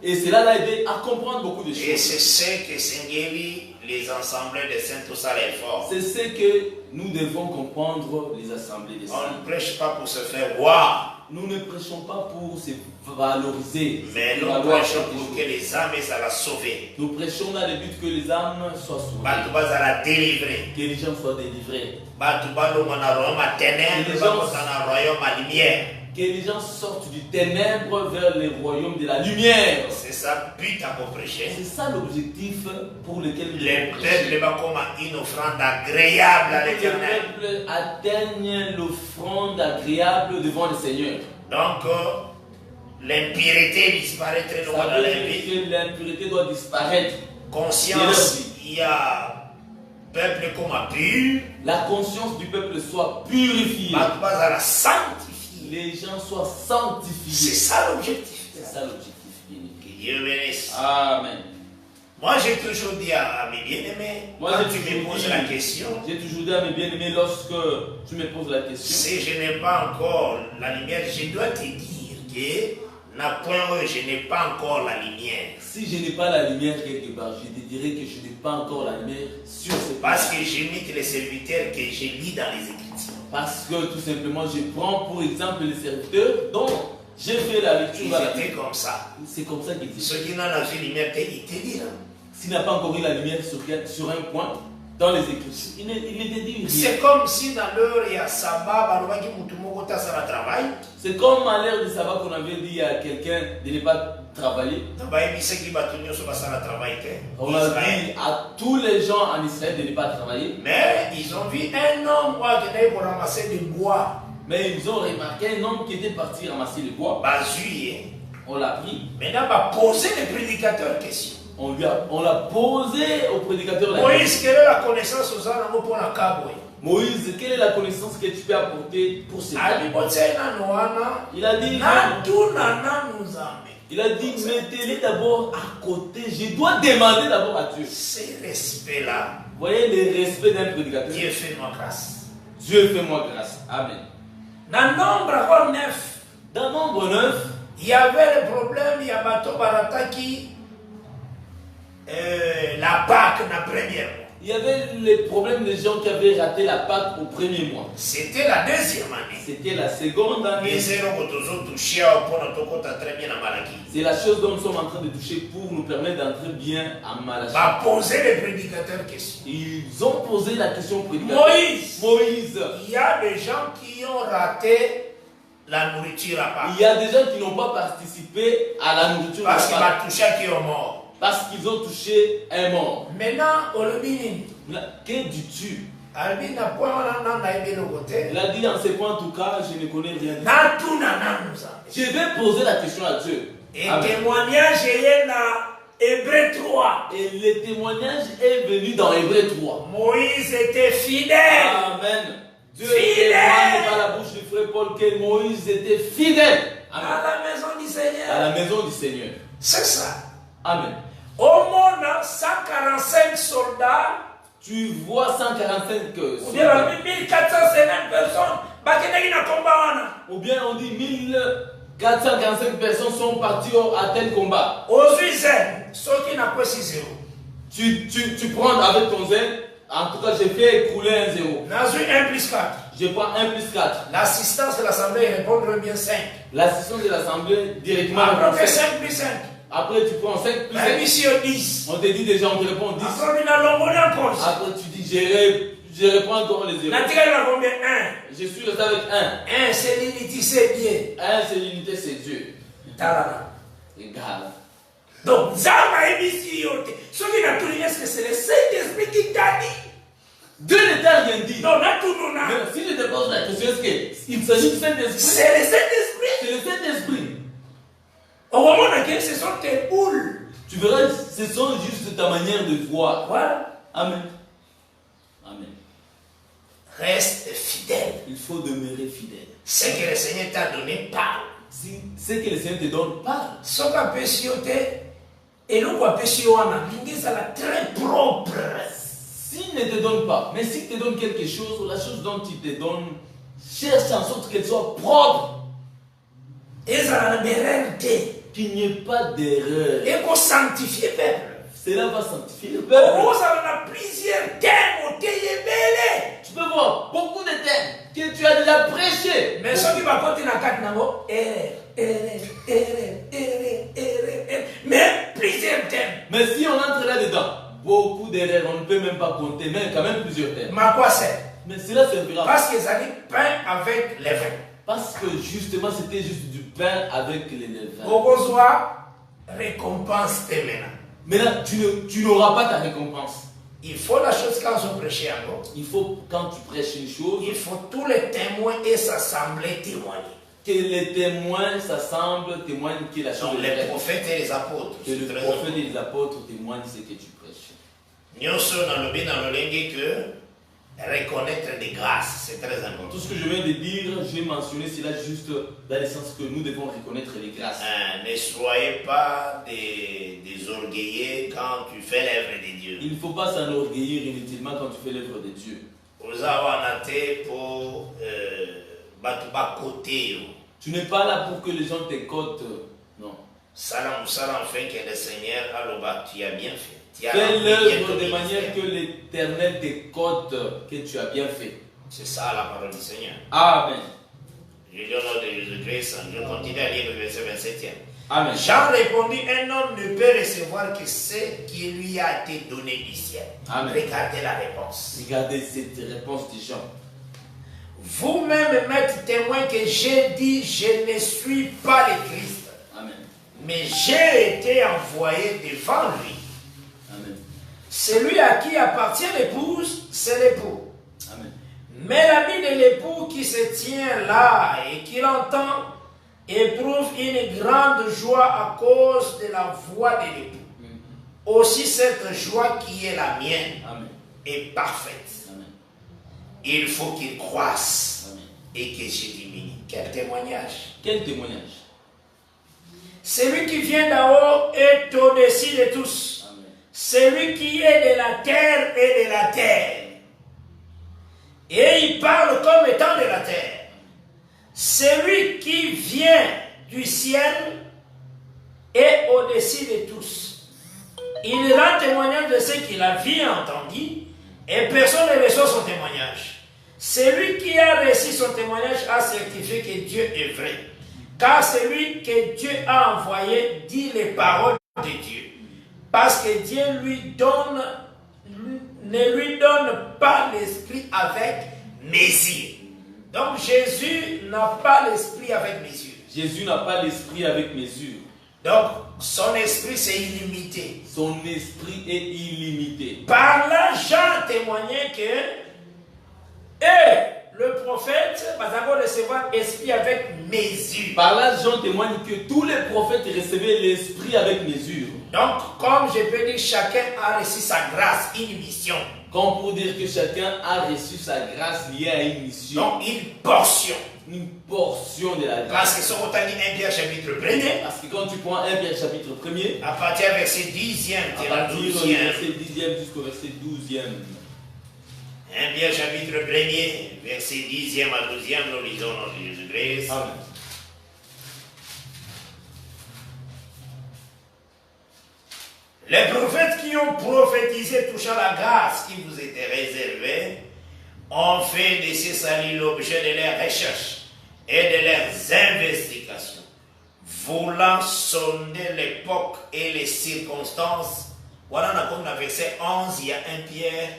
Et cela l'a aidé à comprendre beaucoup de Et choses. c'est ce que Sengeli, les assemblées de saints, tout ça les fort. C'est ce que nous devons comprendre les assemblées des On saints. ne prêche pas pour se faire voir, Nous ne prêchons pas pour se valoriser, mais pour nous avoir prêchons quelque pour chose. que les âmes soient la sauver, Nous prêchons dans le but que les âmes soient sauvées, Batuba la délivrer. que les gens soient délivrés, Batuba le royaume à ténèbres, Batuba le royaume à lumière. que les gens sortent du ténèbre vers le royaume de la lumière. C'est ça, but à prêcher. C'est ça l'objectif pour lequel nous Le devons prêcher. peuple va comme une offrande agréable à Que l'éternel. le peuple atteigne l'offrande agréable devant le Seigneur. Donc, l'impureté disparaître Ça dans veut la dire vie. que l'impureté doit disparaître. Conscience, il y a peuple comme pur, La conscience du peuple soit purifiée. Batuba à la sanctifier. Les gens soient C'est sanctifiés. ça l'objectif. C'est ça l'objectif. Béni. Que Dieu bénisse. Amen. Moi, j'ai toujours dit à mes bien-aimés, Moi, quand j'ai tu me toujours poses dit- la question, J'ai toujours dit à mes bien-aimés, lorsque tu me poses la question, si je n'ai pas encore la lumière, je dois te dire que je n'ai pas encore la lumière. si je n'ai pas la lumière quelque part, je te dirais que je n'ai pas encore la lumière sur ce Parce plan. que j'imite les serviteurs que je lis dans les Écritures. Parce que tout simplement, je prends pour exemple les serviteurs dont j'ai fait la lecture Ils dans la étaient Bible. comme ça. C'est comme ça qu'ils disent. Ceux qui n'ont pas vu la lumière, ils te diront. S'il n'a pas encore eu la lumière sur un point dans les Écritures, il ne te dit rien. C'est comme si dans l'heure, il y a sabbat, balobaki mutumoko tasala travail. C'est comme à l'ère du sabbat qu'on avait dit à quelqu'un de ne pas travailler. Tabaye biseki batunyo so basala travail te. On a Israël. dit à tous les gens en Israël de ne pas travailler. Mais ils ont vu un homme qui allait pour ramasser du bois. Mais ils ont remarqué un homme qui était parti ramasser le bois. Bazuye. On l'a pris. Maintenant, va poser les prédicateurs question. On l'a posé au prédicateur. la Moïse, question. quelle est la connaissance aux gens pour la Kaboy? Moïse, quelle est la connaissance que tu peux apporter pour ces Ali gens? Botsena Noana. Il a dit, Natuna nous amène. il a dit, mettez-les d'abord à côté. Je dois demander d'abord à Dieu. Ces respects-là, Vous voyez le respect d'un prédicateur. Dieu fait moi grâce. Dieu fait-moi grâce. Amen. Dans Nombre encore 9, Dans Nombre 9, il y avait le problème, il y a Bato Barataki, la Pâque, la première mois. il y avait les problèmes des gens qui avaient raté la Pâque au premier mois. C'était la deuxième année. C'était la seconde année. Et c'est là que nous avons touché au point de très bien à Malaki. C'est la chose dont nous sommes en train de toucher pour nous permettre d'entrer bien à Malachie. Va poser les prédicateurs question. Ils ont posé la question au prédicateur. Moïse. Il y a des gens qui ont raté la nourriture à Pâques. Il y a des gens qui n'ont pas participé à la nourriture Parce de qu'il la Pâque va toucher qui est mort. parce qu'ils ont touché un mort. Maintenant, au Lubini, Que dis-tu? Albi n'a point le côté. Il a dit en ce point, en tout cas, je ne connais rien. Je Je vais poser la question à Dieu. Et Amen. témoignage est dans Hébreu 3. Et le témoignage est venu dans Hébreu 3. Moïse était fidèle. Amen. Dieu Fidèle. témoigne par la bouche du frère Paul que Moïse était fidèle. Amen. À la maison du Seigneur. À la maison du Seigneur. C'est ça. Amen. Au monde, 145 soldats. Tu vois 145 Ou bien soldats. 1450 personnes. Bakendeki na combat wana. Ou bien on dit 1445 personnes sont parties à tel combat. Ozui zen. Ceux qui n'ont pas 6-0. Tu prends avec ton zèle. En tout cas, j'ai fait écouler un 0. Nazui 1 plus 4. Je prends 1 plus 4. L'assistance de l'Assemblée répondre bien 5. L'assistance de l'Assemblée directement. Après répond 5 plus 5. Après, tu prends 5 plus La 5. mission 10. On te dit déjà, on te répond 10. Après, on a l'embonné encore. Après, tu dis, je réponds encore les 0. L'antiquel va combien? 1. Je suis resté avec 1. 1, c'est l'unité, c'est Dieu. 1, c'est l'unité, c'est Dieu. Tarara. Égal. Donc, Zama et Missi, ceux qui n'ont tout dit, est-ce que c'est le Saint-Esprit qui t'a dit? Dieu ne t'a rien dit. Non, là, tout nous a. Mais si je te pose la question, est-ce qu'il s'agit du Saint-Esprit? C'est le Saint-Esprit. C'est le Saint-Esprit. Au moment où ce sont tes boules. Tu verras, ce sont juste ta manière de voir. Voilà. Amen. Amen. Reste fidèle. Il faut demeurer fidèle. Ce que le Seigneur t'a donné, parle. Si ce que le Seigneur te donne, parle. Ce qu'a péché, et le quoi péché, on a ça la très propre. S'il ne te donne pas, mais s'il te donne quelque chose, la chose dont il te donne, cherche en sorte qu'elle soit propre. ezala na berere te qu'il n'y ait pas d'erreur. ekosanctifie peuple. Cela va sanctifier le peuple. Ozala na plusieurs thèmes oteyebele. Tu peux voir beaucoup de thèmes que tu as déjà prêché. Mais soki bakoti na kati nango mais plusieurs thèmes. Mais si on entre là-dedans, beaucoup d'erreurs, on ne peut même pas compter, mais quand même plusieurs thèmes. Mais à quoi sert? Mais cela servira. Parce que ça dit pain avec les vins. Parce que justement, c'était juste du pain avec les levains. Okozwa récompense te maintenant. Maintenant, tu n'auras pas ta récompense. Il faut la chose quand on prêche encore. Il faut, quand tu prêches une chose, Il faut tous les témoins et s'assembler témoigner. que les témoins s'assemblent, témoignent que la chose Donc est les vraie. prophètes et les apôtres. Que le prophète et les apôtres témoignent ce que tu prêches. Nyonso nalobi na lolenge que reconnaître des grâces, c'est très important. Tout ce que je viens de dire, j'ai mentionné cela juste dans le sens que nous devons reconnaître les grâces. Ne soyez pas des orgueillés quand tu fais l'œuvre de Dieu. Il ne faut pas s'enorgueillir inutilement quand tu fais l'œuvre de Dieu. Ozawanate pour batuba côté. Tu n'es pas là pour que les gens t'écoutent. Non. Salam salam fait que le Seigneur aloba, tu as bien fait. Tu as Fais rempli bien l'œuvre ton de ministère. manière que l'Éternel t'écoute, que tu as bien fait. C'est ça la parole du Seigneur. Amen. Je lis au nom de Jésus-Christ, je continue à lire le verset 27e. Amen. Jean répondit, un homme ne peut recevoir que ce qui lui a été donné du ciel. Amen. Regardez la réponse. Regardez cette réponse des gens. Vous-même m'êtes témoin que j'ai dit je ne suis pas le Christ, Amen. mais j'ai été envoyé devant lui. Amen. Celui à qui appartient l'épouse, c'est l'époux. Amen. Mais l'ami de l'époux qui se tient là et qui l'entend éprouve une grande joie à cause de la voix de l'époux. Aussi cette joie qui est la mienne Amen. est parfaite. Amen. Il faut qu'il croisse Amen. et que je diminue. Quel témoignage! Quel témoignage. Celui qui vient d'en haut est au-dessus de tous. Amen. Celui qui est de la terre est de la terre. Et il parle comme étant de la terre. Celui qui vient du ciel est au-dessus de tous. Il rend témoignage de ce qu'il a vu et entendu, et personne ne reçoit son témoignage. Celui qui a reçu son témoignage a certifié que Dieu est vrai. Car celui que Dieu a envoyé dit les paroles de Dieu. Parce que Dieu ne lui donne pas l'esprit avec mesure. Donc Jésus n'a pas l'esprit avec mesure. Jésus n'a pas l'esprit avec mesure. Donc son esprit c'est illimité. Son esprit est illimité. Par là, Jean témoignait que le prophète va d'abord recevoir l'esprit avec mesure. Par là, Jean témoigne que tous les prophètes recevaient l'esprit avec mesure. Donc, comme je peux dire, chacun a reçu sa grâce, une mission. Comme pour dire que chacun a reçu sa grâce liée à une mission. Donc, une portion. Une portion de la Parce grâce. que si on dit 1 Pierre chapitre 1er, Parce que quand tu prends 1 Pierre chapitre 1er, à partir du verset 10e, à c'est la partir du 12e. verset 10e jusqu'au verset 12e. 1 Pierre chapitre 1er, verset 10e à 12e, nous lisons au nom de Jésus-Christ. Amen. Les prophètes qui ont prophétisé touchant la grâce qui vous était réservée ont fait de ces saluts l'objet de leurs recherches et de leurs investigations, voulant sonder l'époque et les circonstances. Voilà, on a comme le verset 11, il y a 1 Pierre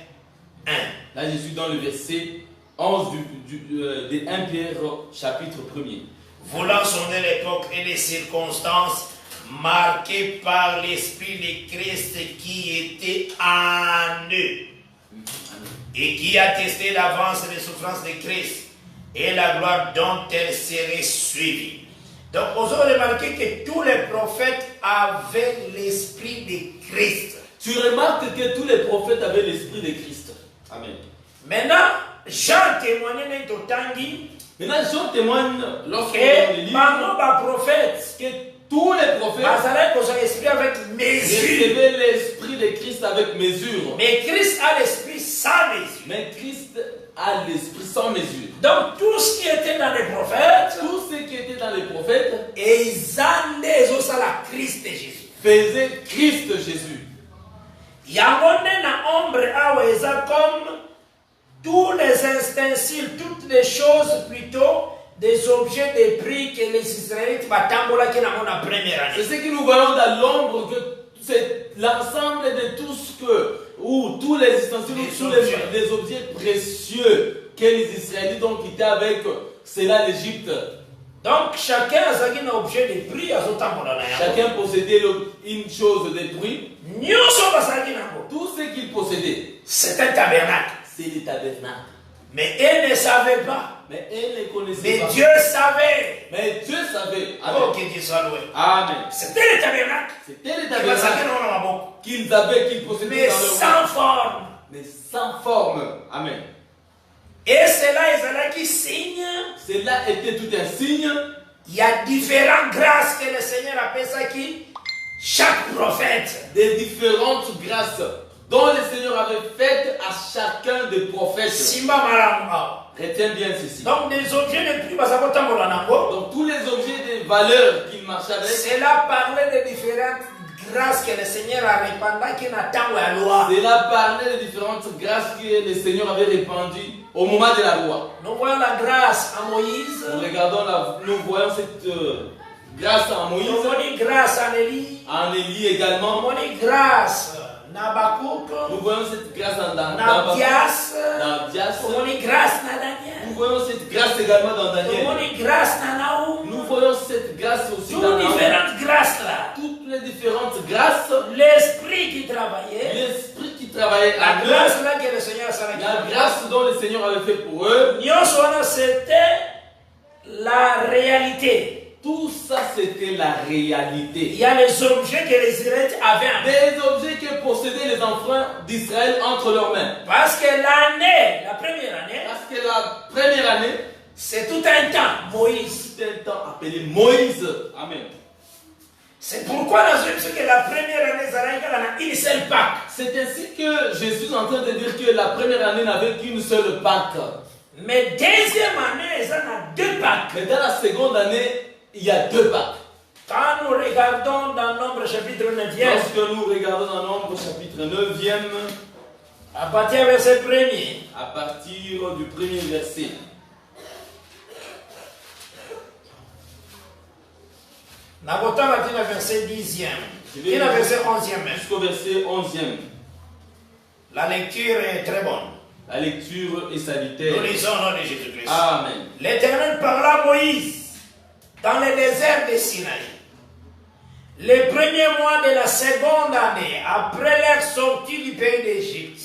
1. Là, je suis dans le verset 11 de 1 Pierre chapitre 1er. Voulant sonder l'époque et les circonstances marquées par l'Esprit de Christ qui était en eux et qui attestait l'avance des souffrances de Christ et la gloire dont elle serait suivie. Donc, on a remarqué que tous les prophètes avaient l'Esprit de Christ. Tu remarques que tous les prophètes avaient l'esprit de Christ. Amen. Maintenant, Jean témoignait au Tangi Maintenant, Jean témoigne lorsqu'on et lit pendant le prophète, que tous les prophètes Bazalek a son esprit avec mesure. recevaient l'esprit de Christ avec mesure. Mais Christ a l'esprit sans mesure. Mais Christ a l'esprit sans mesure. Donc tout ce qui était dans les prophètes Tout ce qui était dans les prophètes et ils ont la Christ Jésus. faisaient Christ Jésus. Yamone na ombre awa eza comme tous les ustensiles, toutes les choses plutôt des objets de prix que les Israélites batambola qui n'ont la première année. C'est ce que nous voyons dans l'ombre, que c'est l'ensemble de tout ce que, ou tous les ustensiles, tous les objets précieux que les Israélites ont quittés avec cela l'Égypte. Donc chacun a un objet de prix à son tambola. Chacun possédait une chose de prix. Tout ce qu'il possédait, c'est un tabernacle. c'est le tabernacle. Mais elle ne savait pas. Mais elle ne connaissait Mais pas. Dieu savait. Mais Dieu savait. Oh, Amen. que Dieu soit loué. Amen. C'était le tabernacle. C'était le tabernacle qu'ils avaient, qu'ils possédaient Mais dans leur sans forme. mais sans forme. Amen. Et cela, ils allaient qui signe. Cela était tout un signe. Il y a différentes grâces que le Seigneur appelle ça qui chaque prophète. Des différentes grâces dont le Seigneur avait faites à chacun des prophètes. Simba Maram. Retiens bien ceci. Donc des objets de plus bas à Donc tous les objets de valeur qu'il marchait avec, cela parlait de différentes grâces que le Seigneur a répandues qui n'attendent la loi. cela parlait des différentes grâces que le Seigneur avait répandues au moment de la loi. Nous voyons la grâce à Moïse. Nous voyons cette grâce à Moïse, Nous voyons grâce à Élie. en Élie Nous également. voyons grâce à Nabakouk. Nous voyons cette grâce en Nabdias. Dias. Nous voyons grâce à Daniel. Nous voyons cette grâce également dans Nous Daniel. voyons grâce à Naoum. Nous voyons cette grâce aussi dans Toutes Naoum. différentes grâces là. Toutes les différentes grâces, L'esprit qui travaillait. l'esprit qui travaillait La en eux, grâce là que le Seigneur a fait. la grâce dont le Seigneur avait fait pour eux, C'était la réalité. tout ça c'était la Il réalité. y a les objets que les Israélites avaient en main. Des objets que possédaient les enfants d'Israël entre leurs mains. Parce que l'année, la première année, Parce que la première année, c'est tout un temps, Moïse. c'était un temps appelé Moïse. Amen. C'est pourquoi dans une que la première année, Zaraïka a une seule Pâque. C'est ainsi que Jésus est en train de dire que la première année n'avait qu'une seule Pâque. Mais deuxième année, ils en ont deux Pâques. Mais dans la seconde année, il y a deux Pâques. Quand nous regardons dans Nombre chapitre 9, Lorsque nous regardons dans Nombre chapitre 9, à partir du verset 1er, à partir du premier verset, Nabotan a dit le verset 10e, vais et le verset 11e. jusqu'au verset 11e. La lecture est très bonne. La lecture est Nous salutaire. lisons au nom de Jésus-Christ. Amen. L'Éternel parla à Moïse dans le désert de Sinaï. Le premier mois de la seconde année, après leur sortie du pays d'Égypte,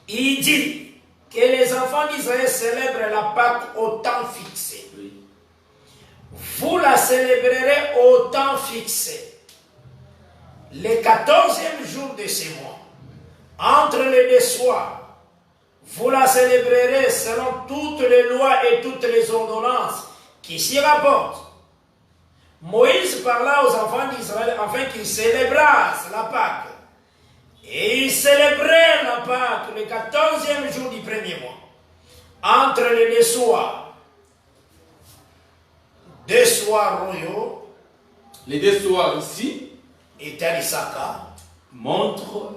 il dit que les enfants d'Israël célèbrent la Pâque au temps fixé. Oui. Vous la célébrerez au temps fixé. Le 14e jour de ce mois, entre les deux soirs, vous la célébrerez selon toutes les lois et toutes les ordonnances qui s'y rapportent. Moïse parla aux enfants d'Israël afin qu'ils célébrassent la Pâque. Et ils célébraient la Pâque le 14e jour du premier mois, entre les deux soirs. Deux soirs royaux, Les deux soirs ici et Issaka, montrent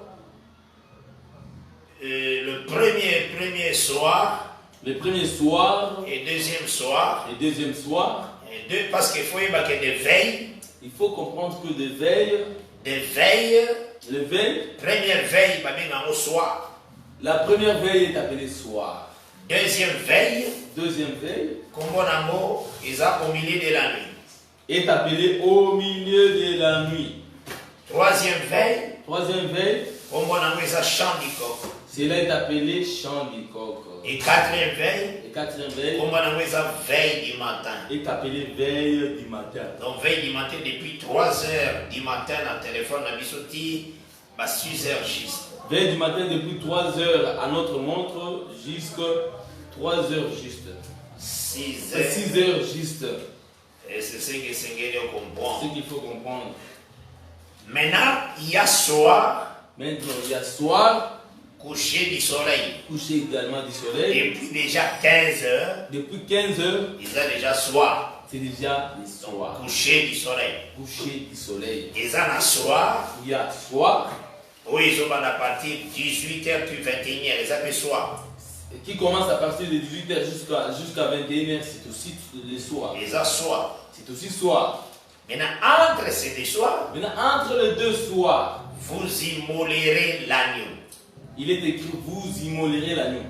Le premier soir le premier soir et deuxième soir. et deuxième soir. Et deux, parce qu'il faut y avoir des veilles. Il faut comprendre que des veilles, Des veilles. les veilles, Première veille, maintenant au soir. la première veille est appelée soir. Deuxième veille, Deuxième veille Kombonango, ils ont au milieu de la nuit. est appelée au milieu de la nuit. Troisième veille, Troisième veille, Kombonango, ils ont chant du coq. cela est appelé chant du coq. Et quatrième veille, Et quatrième veille Kombonango, ils ont veille du matin. est appelée veille du matin. Donc veille du matin, depuis 3 heures du matin, le téléphone a bisouti, 6 heures juste. Veille du matin depuis 3 heures à notre montre jusqu'à 3 heures juste. 6 heures. 6 heures juste. Et c'est ce que Seigneur C'est comprend. ce qu'il faut comprendre. Maintenant, il y a soir, Maintenant, il y a soir, coucher du soleil. coucher également du soleil. Depuis déjà 15 heures, Depuis 15 heures, il y a déjà soir. c'est déjà le soir. Coucher du soleil. Coucher du soleil. Et ça, le soir, Il y a soir oui, ils ont à partir de 18h puis 21h, ils appellent soir. qui commence à partir de 18h jusqu'à 21h, c'est aussi le soir. Ils ont soir. C'est aussi soir. Maintenant, entre ces deux soirs, Maintenant, entre les deux soirs, vous immolerez l'agneau. il est écrit, vous immolerez l'agneau.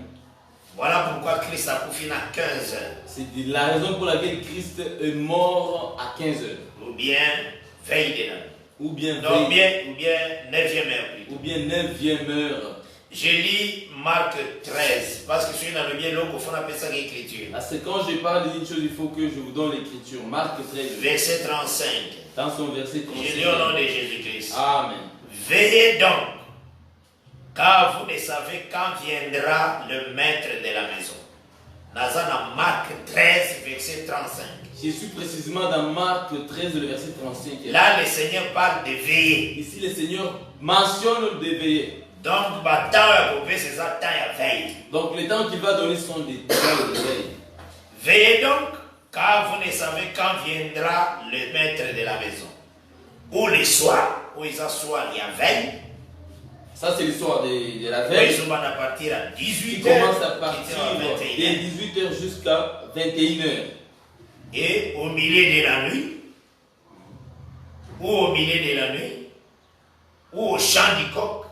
Voilà pourquoi Christ a pour finir à 15h. C'est la raison pour laquelle Christ est mort à 15h. Ou bien veille de la nuit. Ou bien Non, veille, ou bien 9e heure plutôt. ou bien 9e heure. Je lis Marc 13, parce que je suis dans le bien long, au fond, on appelle ça l'écriture. Parce que quand je parle d'une chose, il faut que je vous donne l'écriture. Marc 13, Verset 35. dans son verset Je lis au nom 35. de Jésus-Christ. Amen. Veillez donc, car vous ne savez quand viendra le maître de la maison. Dans Marc 13, verset 35. Je suis précisément dans Marc 13, le verset 35. Là, le Seigneur parle de veiller. Ici, le Seigneur mentionne de veiller. Donc, temps à couper, c'est ça, temps à veille. Donc, les temps qu'il va donner sont des temps de veille. Veillez donc, car vous ne savez quand viendra le maître de la maison. Ou le soir, où ils soir, il y a veille. Ça, c'est l'histoire de la Où veille. ils vont à partir à Qui 18h. commence à partir de 18h jusqu'à 21h. Et au milieu de la nuit, ou au milieu de la nuit, ou au chant du coq,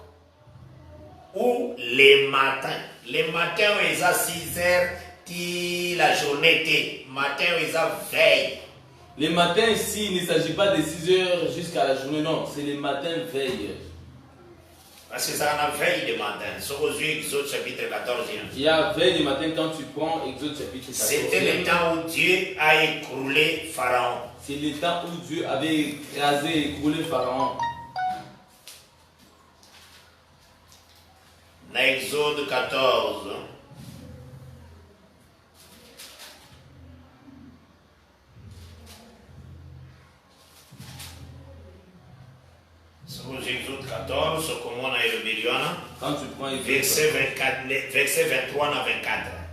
ou les matins. Les matins où ils ont 6h, qui la journée était. Matin où ils ont veille. Les matins, ici, il ne s'agit pas de 6h jusqu'à la journée, non. C'est les matins veille. Parce que ça en a veille de matin. Sur aux yeux, Exode chapitre 14. Il y a veille du matin quand tu prends Exode chapitre 14. C'était le temps où Dieu a écroulé Pharaon. C'est le temps où Dieu avait écrasé et écroulé Pharaon. Dans Exode 14. Sur Exode 14, comment on a eu le Biliana. Quand tu prends Exode, Verset 23 à 24.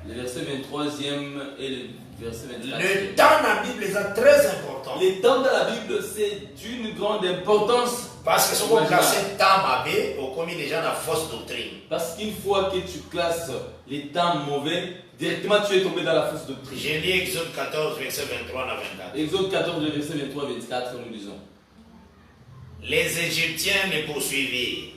le verset 23e et le verset 24e. Le temps dans la Bible est très important. Les temps de la Bible, c'est d'une grande importance. Parce que si on classe un temps mauvais, on commet déjà dans la fausse doctrine. Parce qu'une fois que tu classes les temps mauvais, directement tu es tombé dans la fausse doctrine. J'ai lu Exode 14, verset 23 à 24. Exode 14, le verset 23-24, nous disons. Les Égyptiens les poursuivirent,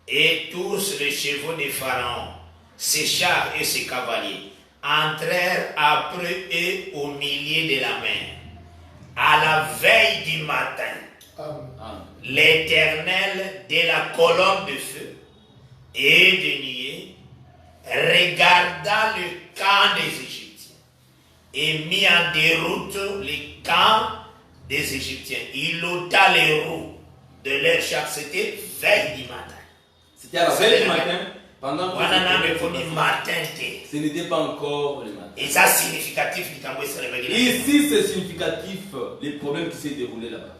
et tous les chevaux de Pharaon, ses chars et ses cavaliers, entrèrent après eux au milieu de la mer. À la veille du matin, Amen. l'Éternel de la colonne de feu et de nuée regarda le camp des Égyptiens et mit en déroute le camp des Égyptiens. Il ôta les roues de leur char. C'était veille du matin. C'était à la veille du matin, pendant que ce ce n'était pas encore le matin. Et ça significatif du tambour se réveille. Ici, c'est significatif, les problèmes qui s'est déroulé là-bas.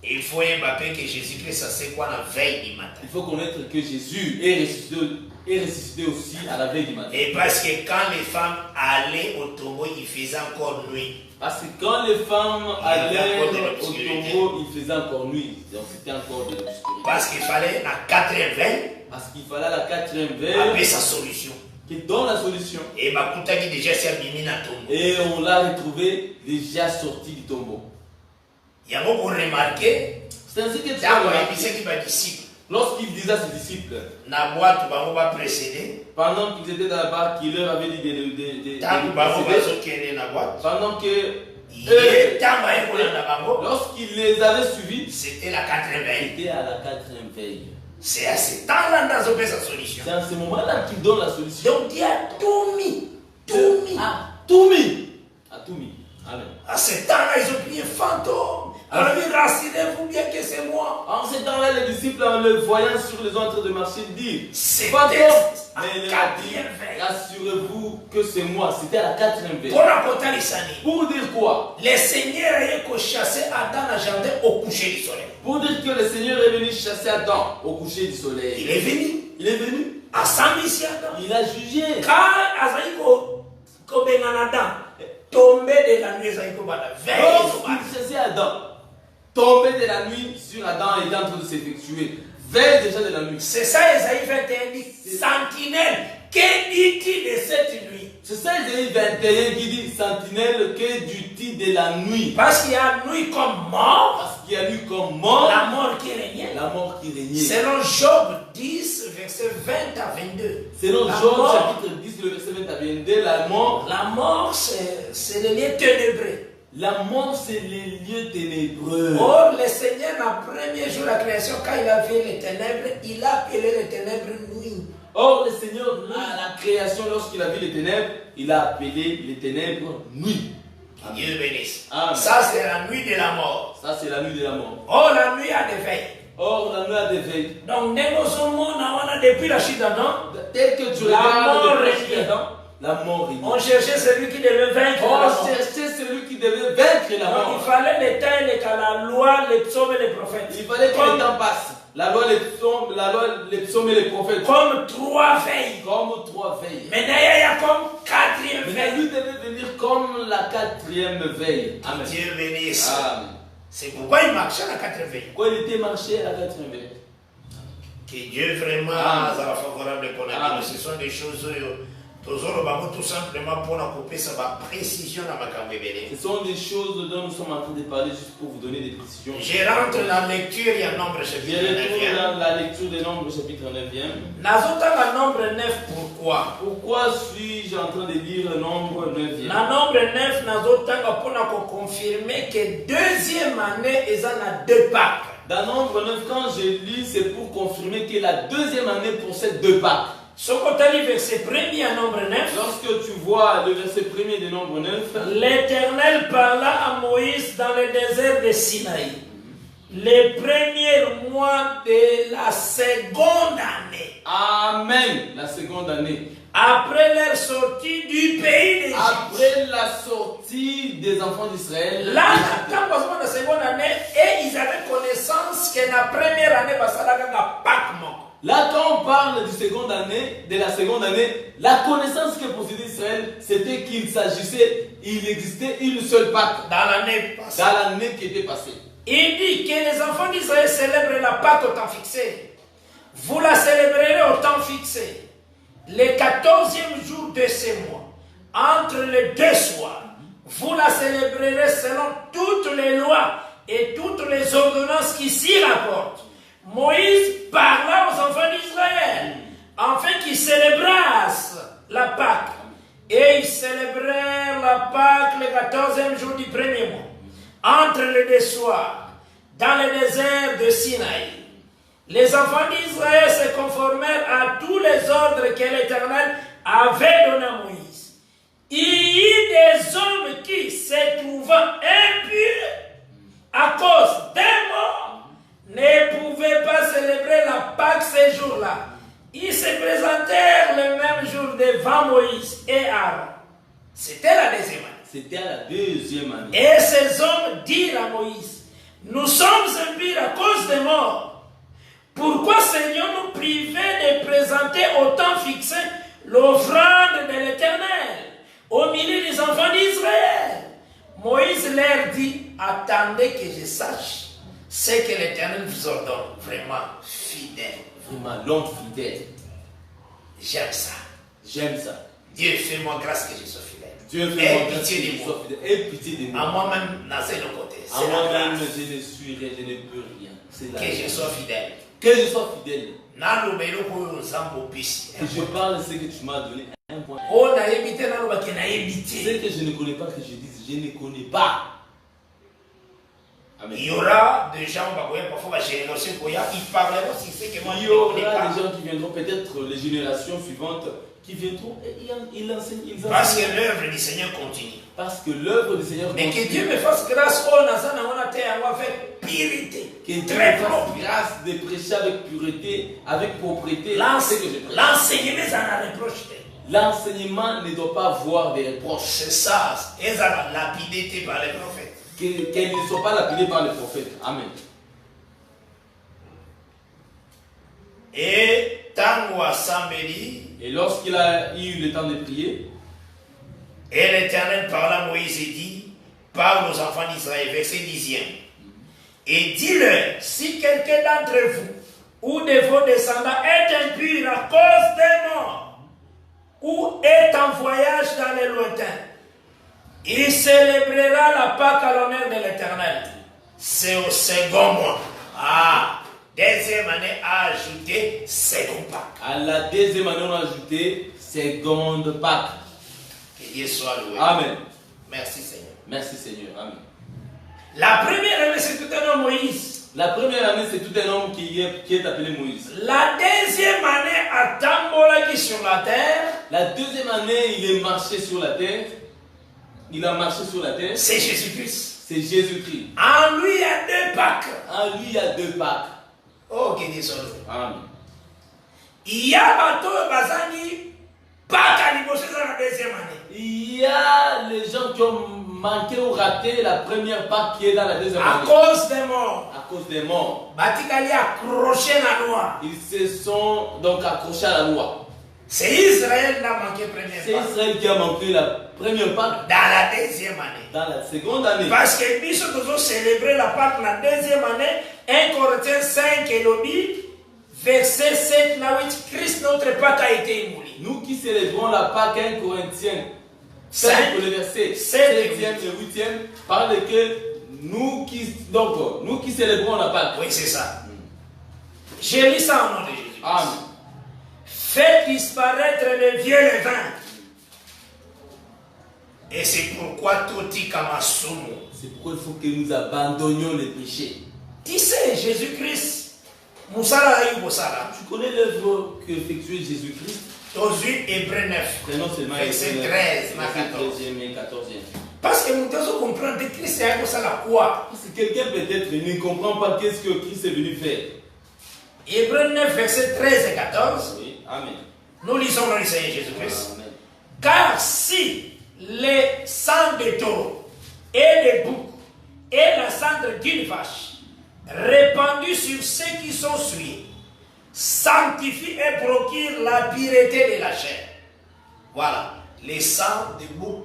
Il faut Mbappé que Jésus-Christ, ça c'est quoi la veille du matin. Il faut connaître que Jésus est ressuscité aussi à la veille du matin. Et parce que quand les femmes allaient au tombeau, il faisait encore nuit. Parce que quand les femmes allaient encore de au l'obscurité. tombeau, il faisait encore nuit. Donc c'était encore de l'obscurité. Parce qu'il fallait la quatrième veille Parce qu'il fallait la 4e appeler veille sa solution. qui donne la solution. Et Makuta qui déjà s'est abîmé dans le tombeau. Et on l'a retrouvé déjà sorti du tombeau. Il y a beaucoup remarqué, C'est ainsi que tu dans vois, le qui va disciple, lorsqu'il disait à ses disciples, na boîte, on va précéder. pendant qu'ils étaient dans la barque, il leur avait dit de Tant que on va précéder, qui est na boîte. pendant que lorsqu'il les avait suivis, C'était la quatrième veille. c'était à la 4e veille. C'est à ce temps-là dans sa solution. C'est à ce moment-là qu'il donne la solution. Donc Dieu a tout mis. Tout mis. À tout mis. À tout mis. Amen. À ce temps-là, ils ont pris un fantôme. Alors ils rassurez-vous bien que c'est moi. En ce temps-là, les disciples, en le voyant sur les autres de marcher, disent C'était fantôme. à Mais il la a dit, quatrième veille. rassurez-vous que c'est moi. C'était à la 4e veille. Pour raconter les années, Pour dire quoi? le Seigneur a chassé Adam dans le jardin au coucher du soleil. Pour dire que le Seigneur est venu chasser Adam au coucher du soleil. Il est venu Il est venu. à Saint-Michel Adam. Il a jugé. Quand Azaïko Kobengan Adam tombé de la nuit, ça y est, veille. Lorsqu'il faisait Adam, tomber de la nuit sur Adam et en train de s'effectuer. Veille déjà de la nuit. C'est ça, Esaïe 21 dit, sentinelle, que dit-il de cette nuit? C'est ça, Esaïe 21 qui dit, sentinelle, que dit-il de la nuit? Parce qu'il y a nuit comme mort. Parce qu'il y a eu comme mort. La mort qui régnait. La mort qui régnait. Selon Job 10, verset 20 à 22. Selon La Job mort, chapitre 10, le verset 20 à 22, la mort. La mort, c'est le lieu ténébreux. La mort, c'est les lieux ténébreux. Or, le Seigneur, le premier jour de la création, quand il a vu les ténèbres, il a appelé les ténèbres nuit. Or, le Seigneur, à la création, lorsqu'il a vu les ténèbres, il a appelé les ténèbres nuit. Que Dieu bénisse. Amen. Ça, c'est la nuit de la mort. Ça, c'est la nuit de la mort. Or, la nuit a des veilles. Or, la nuit a des veilles. Donc, depuis la chute d'Adam, Tel que tu la regardes mort le péché régnait. d'Adam, la mort régnait. On cherchait celui qui devait vaincre la On mort. cherchait celui qui devait vaincre la Donc, mort. il fallait les temps et la loi, les psaumes et les prophètes. Il fallait que le temps passe. La loi, les psaumes et les prophètes. Comme 3 veilles. Comme 3 veilles. Maintenant, il y a comme 4e Mais veille. lui devait venir comme la 4e veille. Que Amen. Dieu bénisse. Amen. C'est pourquoi il marchait à la 4e veille. Quand il était marché à la 4e veille. Que Dieu vraiment Amen. soit favorable pour Amen. nous. Ce sont des choses tout simplement pour nous couper sa précision dans ma camébélé. Ce sont des choses dont nous sommes en train de parler juste pour vous donner des précisions. Je rentre dans la lecture, il y a nombre Je chapitre retourne 9. dans la lecture des Nombres, chapitre 9e. Nazotanga nombre 9. Pourquoi? Pourquoi suis-je en train de lire le Nombre 9e? Na nombre 9 nazotanga mpona confirmer que deuxième année eza na 2 Pâques. Dans Nombre 9, quand je lis, c'est pour confirmer que la 2e année pour ces 2 Pâques. Soko tali verset 1er à nombre 9. Lorsque tu vois le verset 1er de Nombre 9, L'Éternel parla à Moïse dans le désert de Sinaï. Les premiers mois de la seconde année. Amen, la seconde année. Après leur sortie du pays d'Égypte. Après la sortie des enfants d'Israël, Là, quand on parle de la seconde année, et ils avaient connaissance que la première année, ça a Pâques. là quand on parle de la seconde année, la connaissance que possédait Israël, c'était qu'il s'agissait, il existait une seule Pâque Dans l'année passée. dans l'année qui était passée. Il dit que les enfants d'Israël célèbrent la Pâque au temps fixé. Vous la célébrerez au temps fixé. Le 14e jour de ce mois, entre les 2 soirs, vous la célébrerez selon toutes les lois et toutes les ordonnances qui s'y rapportent. Moïse parla aux enfants d'Israël afin qu'ils célébrassent la Pâque. Et ils célébrèrent la Pâque le 14e jour du premier mois, entre les 2 soirs, dans le désert de Sinaï. Les enfants d'Israël se conformèrent à tous les ordres que l'Éternel avait donnés à Moïse. Il y eut des hommes qui, se trouvant impurs à cause des morts, ne pouvaient pas célébrer la Pâque ces jours-là. Ils se présentèrent le même jour devant Moïse et Aaron. C'était la 2e année. C'était à la 2e année. Et ces hommes dirent à Moïse, nous sommes impurs à cause des morts. Pourquoi Seigneur nous priver de présenter au temps fixé l'offrande de l'Éternel au milieu des enfants d'Israël? Moïse leur dit, attendez que je sache ce que l'Éternel vous ordonne. Vraiment fidèle. Vraiment, l'homme fidèle. J'aime ça. J'aime ça. Dieu, fais-moi grâce que je sois fidèle. Dieu fait Aie mon grâce pitié que de je moi. sois fidèle. Aie pitié de À moi. moi-même, dans ce côté. À C'est la moi-même, grâce. je ne suis rien, je ne peux rien. C'est la Que je grâce. sois fidèle. Que je sois fidèle. Nalobelo koyo nzambo pisi. Que je parle ce que tu m'as donné. Un point. Oh, na yebite na loba ke na Ce yebite. que je ne connais pas, que je dise, je ne connais pas. Amen. Il y aura des gens parfois générosité koya, ils parleront si c'est que moi Il je y ne aura connais pas. des gens qui viendront, peut-être les générations suivantes, qui viendront et ils enseignent. Ils Parce enseignent. que l'œuvre du Seigneur continue. Parce que l'œuvre du Seigneur Mais que continue. Dieu me fasse grâce, oh, na sana wana te yango avec purité. Que Dieu Très me fasse propre. grâce de prêcher avec pureté, avec propreté. ce que je prêche. L'enseignement, ça n'a reproche. L'enseignement ne doit pas avoir des reproches. C'est ça. Et ça va lapidité par les prophètes. Qu'elles ne soient pas lapidées par les prophètes. Amen. Et Tango à Sambeli, Et lorsqu'il a eu le temps de prier, et l'Éternel parla à Moïse et dit, parle aux enfants d'Israël, verset 10e. Et dis-leur, si quelqu'un d'entre vous ou de vos descendants est impur à cause des morts, ou est en voyage dans les lointains, il célébrera la Pâque à l'honneur de l'Éternel. C'est au second mois. Ah, deuxième année a ajouté second Pâque. À la deuxième année, on a ajouté seconde Pâque. Que Dieu soit loué. Amen. Merci Seigneur. Merci Seigneur. Amen. La première année, c'est tout un homme Moïse. La première année, c'est tout un homme qui est appelé Moïse. La deuxième année, à Tambolaki sur la terre. La deuxième année, il est marché sur la terre. Il a marché sur la terre. C'est Jésus-Christ. C'est Jésus-Christ. En lui, il y a deux Pâques. En lui, il y a deux Pâques. Oh, que Dieu soit loué. Amen. Il y a bateau Bazani, Pâques à l'Ibosé dans la deuxième année. Il y a les gens qui ont manqué ou raté la première Pâque qui est dans la deuxième À année. cause des morts. À cause des morts. Batikali accroché la loi. Ils se sont donc accrochés à la loi. C'est Israël qui a manqué la C'est première Pâque. Israël qui a manqué la première Pâque Dans la deuxième année. dans la seconde année. Parce que nous devons célébrer la Pâque la deuxième année. 1 Corinthiens 5 et lobby, verset 7, là où Christ, notre Pâque, a été immolé. Nous qui célébrons la Pâque 1 Corinthiens 5, pour le verset 7 et 7e et 8e, parle que nous qui célébrons la Pâque. Oui, c'est ça. J'ai lu ça au nom de Jésus. Amen. Faites disparaître le vieux levain. Et c'est pourquoi Toti Kamasumu. C'est pourquoi il faut que nous abandonnions les péchés. Tu sais, Jésus-Christ, Moussala Ayubosala, Tu connais l'œuvre que effectuait Jésus-Christ? Tozu Hébreu 9. Prenons seulement Verset Hébreux 13, 14e et 14e. Parce que nous devons comprendre que Christ est Ayubosala quoi? Parce que quelqu'un peut-être ne comprend pas qu'est-ce que Christ est venu faire. Hébreu 9, verset 13 et 14. Oui, Amen. Nous lisons dans le Seigneur Jésus-Christ. Amen. Car si les sangs de taureaux et des boucs et la cendre d'une vache répandue sur ceux qui sont souillés sanctifient et procurent la pureté de la chair. Voilà, les sangs de bouc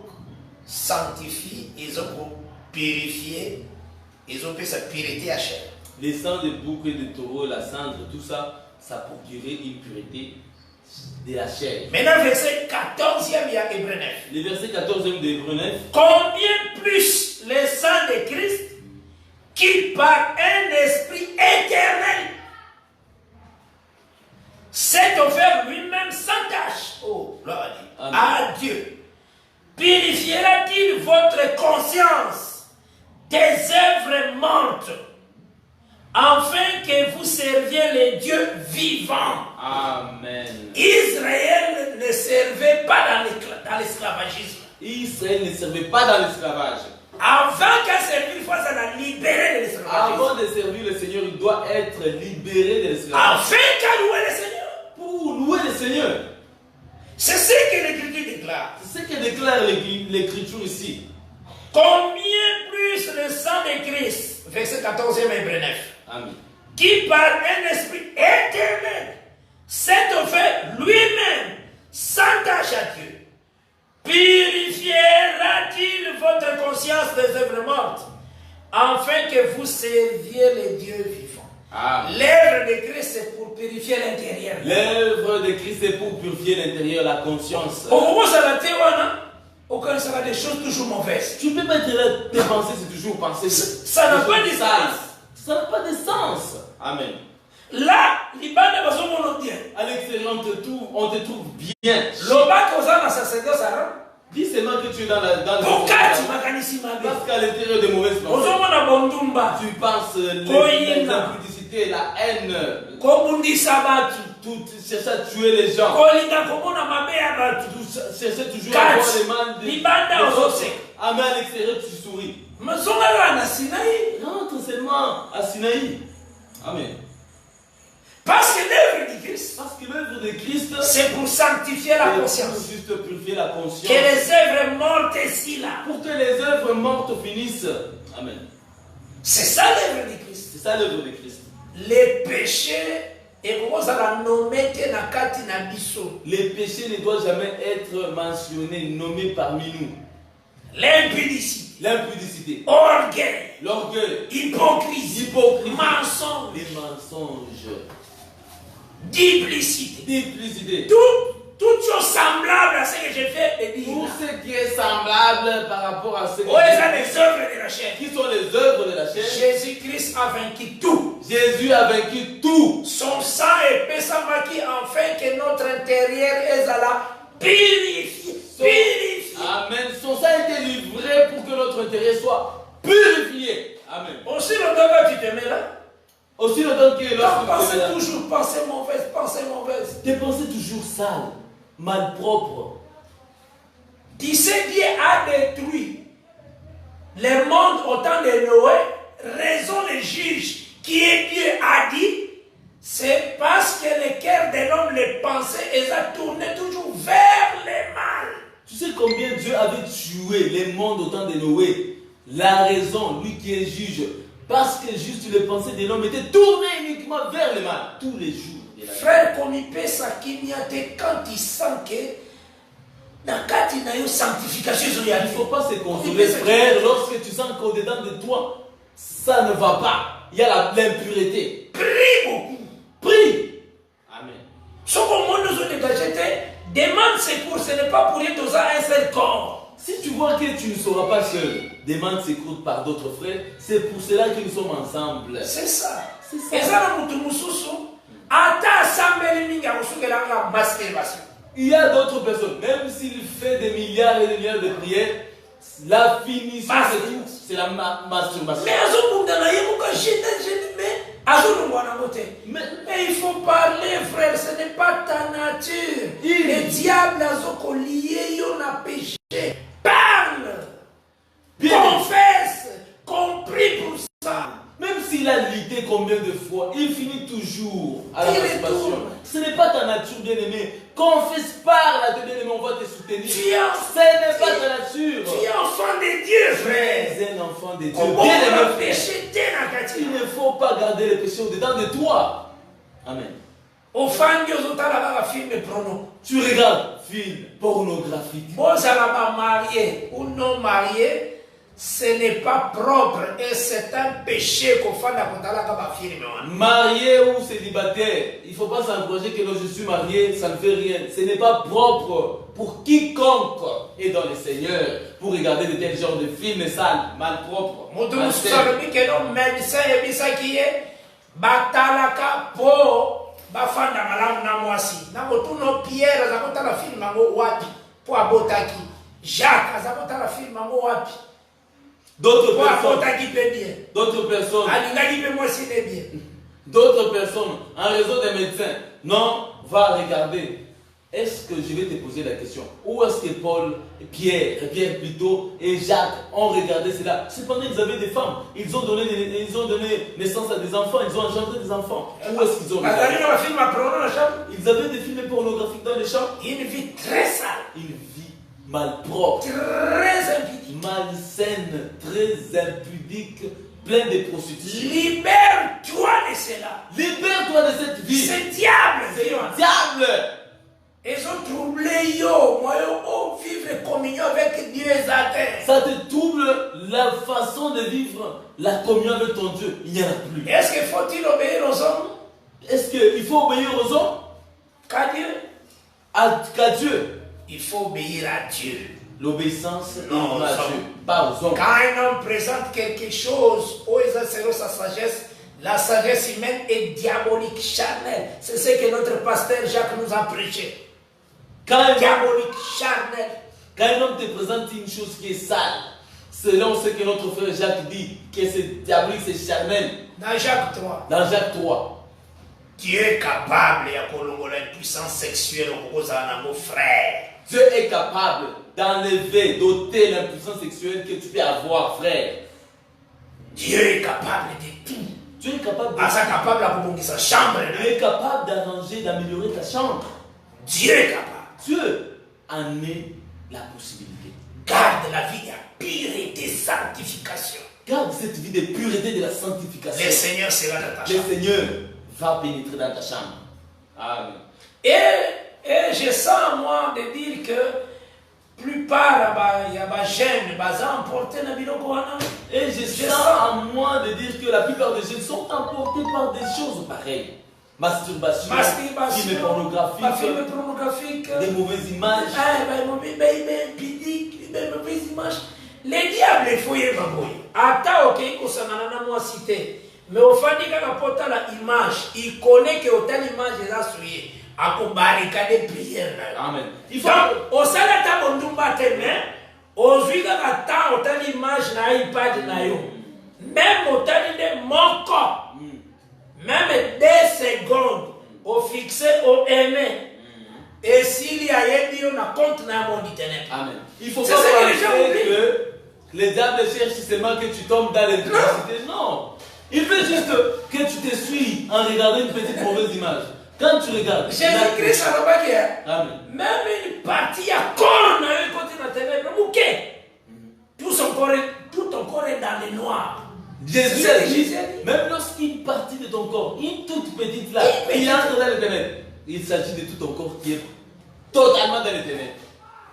sanctifient, ils ont pour purifier, ils ont fait sa pureté à chair. Les sangs de bouc et de taureau, la cendre, tout ça, ça procurait une pureté de la chair. Maintenant, verset 14e, il y a Hébreu 9. Le verset 14e de Hébreux 9. Combien plus le sang de Christ qui par un esprit éternel s'est offert lui-même sans tâche, oh, gloire à Dieu, purifiera-t-il votre conscience des œuvres mortes afin que vous serviez les dieux vivants? Amen. Israël ne servait pas dans l'esclavagisme. Israël ne servait pas dans l'esclavage. Avant qu'à servir, il faut la libérer de l'esclavagisme. Avant de servir le Seigneur, il doit être libéré de l'esclavage. Afin qu'à louer le Seigneur. Pour louer le Seigneur. C'est ce que l'Écriture déclare. C'est ce que déclare l'Écriture ici. Combien plus le sang de Christ, verset 14e Hébreu 9, Amen. qui par un esprit éternel s'est offert lui-même sans tâche à Dieu, purifiera-t-il votre conscience des œuvres mortes, afin que vous serviez les dieux vivants? Amen. L'œuvre de Christ, c'est pour purifier l'intérieur. L'œuvre de Christ est pour purifier l'intérieur, la conscience. Au moment où ça va aucun sera des choses toujours mauvaises. Tu ne peux pas être là, tes pensées, c'est toujours penser. Ça n'a pas de sens. Ça n'a pas de sens. Amen. Là, l'Ibane va se monter. À l'extérieur, on te trouve bien. L'Oba causa dans sa sacerdoce. Dis seulement que tu es dans le Pourquoi tu m'as gagné si mal? parce qu'à l'intérieur des mauvaises pensées, tu penses l'impudicité, la haine, tout chercher à tuer les gens. Tu cherches toujours à avoir les mains des autres. Ah, mais à l'extérieur, tu souris. Rentre seulement à Sinaï. Amen. Parce que l'œuvre de Christ, Parce que l'œuvre de Christ, c'est pour sanctifier la pour conscience. juste purifier la conscience. Que les œuvres mortes ici là. Pour que les œuvres mortes finissent. Amen. C'est ça l'œuvre de Christ. C'est ça l'œuvre de Christ. Les péchés, et comment ça va nommer Tenakati Nabiso. Les péchés ne doivent jamais être mentionnés, nommés parmi nous. L'impudicité. l'impudicité, orgueil, l'orgueil, hypocrisie, l'hypocrisie, mensonge, les mensonges, duplicité. tout Toute chose semblable à ce que je fais et dire. ce qui est semblable par rapport à ce Oh, ils ont les œuvres de la chair. qui sont les œuvres de la chair. Jésus-Christ a vaincu tout. Jésus a vaincu tout. Son sang est pessamaki afin que notre intérieur est à la purifier. Purifier. Amen. Son sang a été livré pour que notre intérieur soit purifié. Amen. Aussi longtemps que tu te mets là, Aussi longtemps que tu lorsque penses tu es là, toujours pensée mauvaise. tes pensées toujours sales, malpropres. Tu sais, Dieu a détruit le monde au temps de Noé. Raison le juge qui est Dieu a dit, c'est parce que le cœur de l'homme, les pensées, elles ont tourné toujours vers le mal. Tu sais combien Dieu avait tué les mondes au temps de Noé? La raison, lui qui est juge, parce que juste les pensées de l'homme étaient tournées uniquement vers le mal tous les jours. de la vie. Frère, comme il peut s'accumuler quand il sent que dans le cadre de la sanctification, Il ne faut pas se consoler, frère, lorsque tu sens qu'au-dedans de toi, ça ne va pas. Il y a l'impureté. prie beaucoup. Prie. Amen. Ce qu'au monde nous a dégagé, demande secours, ce n'est pas pour rien que nous avons un seul corps. Si tu vois que tu ne seras pas seul, demande secours par d'autres frères. C'est pour cela que nous sommes ensemble. C'est ça. C'est ça. Et ça, nous avons ata assemblée mingi akosukelanga masturbation. Il y a d'autres personnes, même s'il fait des milliards et des milliards de prières, la finition de tout, c'est la masturbation. Mais azokundana ye muka jeune mais azolongwa nango te. Mais il faut parler, frère, ce n'est pas ta nature. Le diable azokolié yo na péché. Parle, confesse, compris pour ça. Même s'il a lutté combien de fois, il finit toujours à la Il masturbation. retourne. Ce n'est pas ta nature, bien-aimé. Confesse, parle à tes bien-aimés, on va te soutenir. Tu es un- Ce n'est pas ta nature. Tu es enfant de Dieu, frère. Tu es un enfant de Dieu. Comment Bien-aimé, on a frère. péché t'es na kati. Il ne faut pas garder les péchés au-dedans de toi. Amen. Ofangi ozotala kaka film prono. Tu regardes film pornographique. Bozala ba marié ou non marié, ce n'est pas propre et c'est un péché qu'on fait kotala kaka film. Marié ou célibataire, il ne faut pas s'encourager que non, je suis marié, ça ne fait rien. Ce n'est pas propre pour quiconque est dans le Seigneur pour regarder de tels genres de films sales, malpropres. Moto malsains. musalobi que non médecin ebisaki ye batalaka po bafanda malamu na mwasi. Na kotuno Pierre azakotala film yango wapi po abotaki. Jacques azakotala film yango wapi D'autres po personnes, abotaki pe bien. d'autres personnes, Alingaki pe mwasi ne bien. d'autres personnes, en raison des médecins, non, va regarder. Est-ce que je vais te poser la question? Où est-ce que Paul, Pierre plutôt, et Jacques ont regardé cela? Cependant, ils avaient des femmes. Ils ont donné naissance à des enfants. Ils ont engendré des enfants. Où est-ce qu'ils ont regardé? Bazali na film à prono na chambre. Ils avaient des films pornographiques dans les chambres. Une vie très sale, Une vie malpropre, très impudique. malsaine, très impudique, pleine de prostitution. Libère-toi de cela. Libère-toi de cette vie. C'est diable, C'est Dieu. le diable. Ils ont troublé yo. Moi, yo, vivre communion avec Dieu et Satan. Ça te trouble la façon de vivre la communion avec ton Dieu. Il n'y en a plus. Est-ce qu'il faut-il obéir aux hommes Est-ce qu'il faut obéir aux hommes? qu'à Dieu? Qu'à Dieu? Il faut obéir à Dieu. L'obéissance est Non, aux à hommes. Dieu, pas aux hommes. Quand un homme présente quelque chose, où est sa sagesse? La sagesse humaine est diabolique, charnelle. C'est ce que notre pasteur Jacques nous a prêché. Diabolique, charnelle. Quand un homme te présente une chose qui est sale, selon ce que notre frère Jacques dit, que c'est diabolique, c'est charnel, Dans Jacques 3, dans Jacques 3, Dieu est capable de une puissance sexuelle au mon frère. Dieu est capable d'enlever, d'ôter l'impuissance sexuelle que tu peux avoir, frère. Dieu est capable de tout. Dieu est capable Ah, ça capable de sa chambre. Il est capable d'arranger, d'améliorer ta chambre. Dieu est capable. Dieu en est la possibilité. Garde la vie de la pureté, sanctification. Garde cette vie de pureté de la sanctification. Le Seigneur sera dans ta Le chambre. Seigneur va pénétrer dans ta chambre. Amen. Et je sens moi de dire que plupart il y a des jeunes qui sont emportés dans biloko wana. Et je sens à moi de dire que la plupart des jeunes sont emportés par des choses pareilles. Masturbation, films pornographiques, des mauvaises images. Des mauvaises images. Les diables, il faut y avoir. Ata ok, il y moi cité. Mais au fond, il y a la image. Il connaît que autant l'image est là sur lui. À barricader prière. Amen. Il faut au salaire ta bondumba teme. Au vu que ta autant l'image na iPad na yo. Même autant de mon corps. Même 2 secondes au fixé au aimé. Et s'il y a un compte dans le monde du ténèbre. Amen. Il faut pas penser que les diables cherchent seulement que tu tombes dans l'électricité. Non. Il veut juste que tu te suis en regardant une petite mauvaise image. Quand tu regardes. Jésus-Christ a remarqué. Amen. Même une partie à corps dans un côté de la ténèbre. Tout ton corps est dans le noir. Jésus a dit, même lorsqu'une partie de ton corps, une toute petite là, qui entre dans les ténèbres, il s'agit de tout ton corps qui est totalement dans les ténèbres.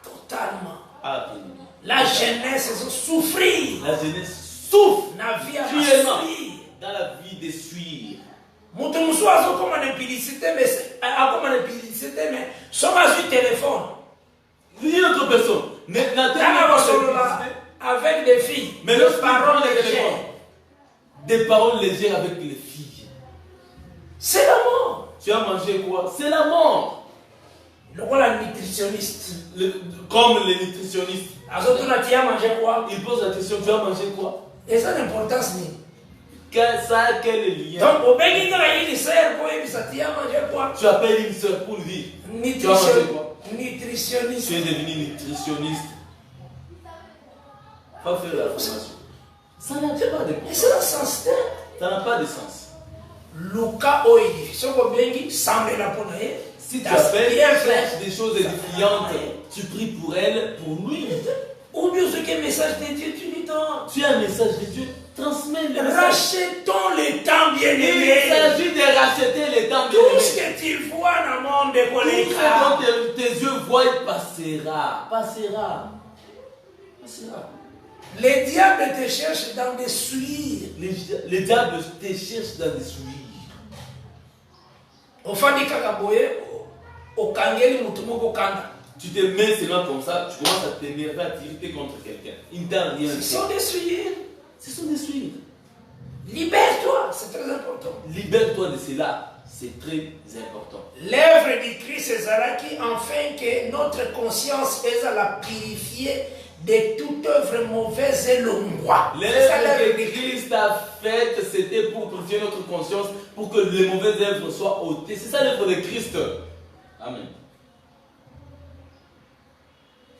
Totalement. Ah, la jeunesse souffrir. La jeunesse souffre. La vie cruellement dans la vie de suivre. Mutu musuazo comme une impudicité, mais sans un téléphone. Une autre personne. Mais la avec des filles. Mais des paroles légères. Des paroles légères avec les filles. C'est la mort. Tu as mangé quoi? C'est la mort. Le nutritionniste. Comme les nutritionnistes. Tu as mangé quoi? Il pose la question, tu as mangé quoi? Et ça a l'importance. Ça a quel lien? Donc, au béni de la tu as mangé quoi? Tu appelles une soeur pour lui dire. Tu as mangé quoi? Nutritionniste. Tu es devenu nutritionniste. Pas faire la formation. Ça n'a pas de sens. C'est un sens. Ça n'a pas de sens. Luca Oedi. Si on bien semble la ponaille. Si tu appelles des choses édifiantes, tu pries pour elle, pour lui. Ou bien ce qu'est message de Dieu, tu dis tant. Tu as un message de Dieu, transmets le message. Rachetons le temps bien-aimé. Il s'agit de racheter le temps bien-aimé. Tout ce que tu vois dans le monde de tout ce que tes yeux voient passera. Les diables te cherchent dans des souliers. Les diables te cherchent dans des souliers. Au fond du kakaboye, au kangeli mutumoko kanda. Tu te mets seulement comme ça, tu commences à t'énerver, à t'irriter contre quelqu'un. Il ne t'a rien fait. Ce sont des souliers. Ce sont des souliers. Libère-toi, c'est très important. Libère-toi de cela, c'est très important. L'œuvre du Christ est là qui, afin que notre conscience est à la purifier de toute œuvre mauvaise et l'ombre. L'œuvre que Christ a faite, c'était pour purifier notre conscience, pour que les mauvaises œuvres soient ôtées. C'est ça l'œuvre de Christ. Amen.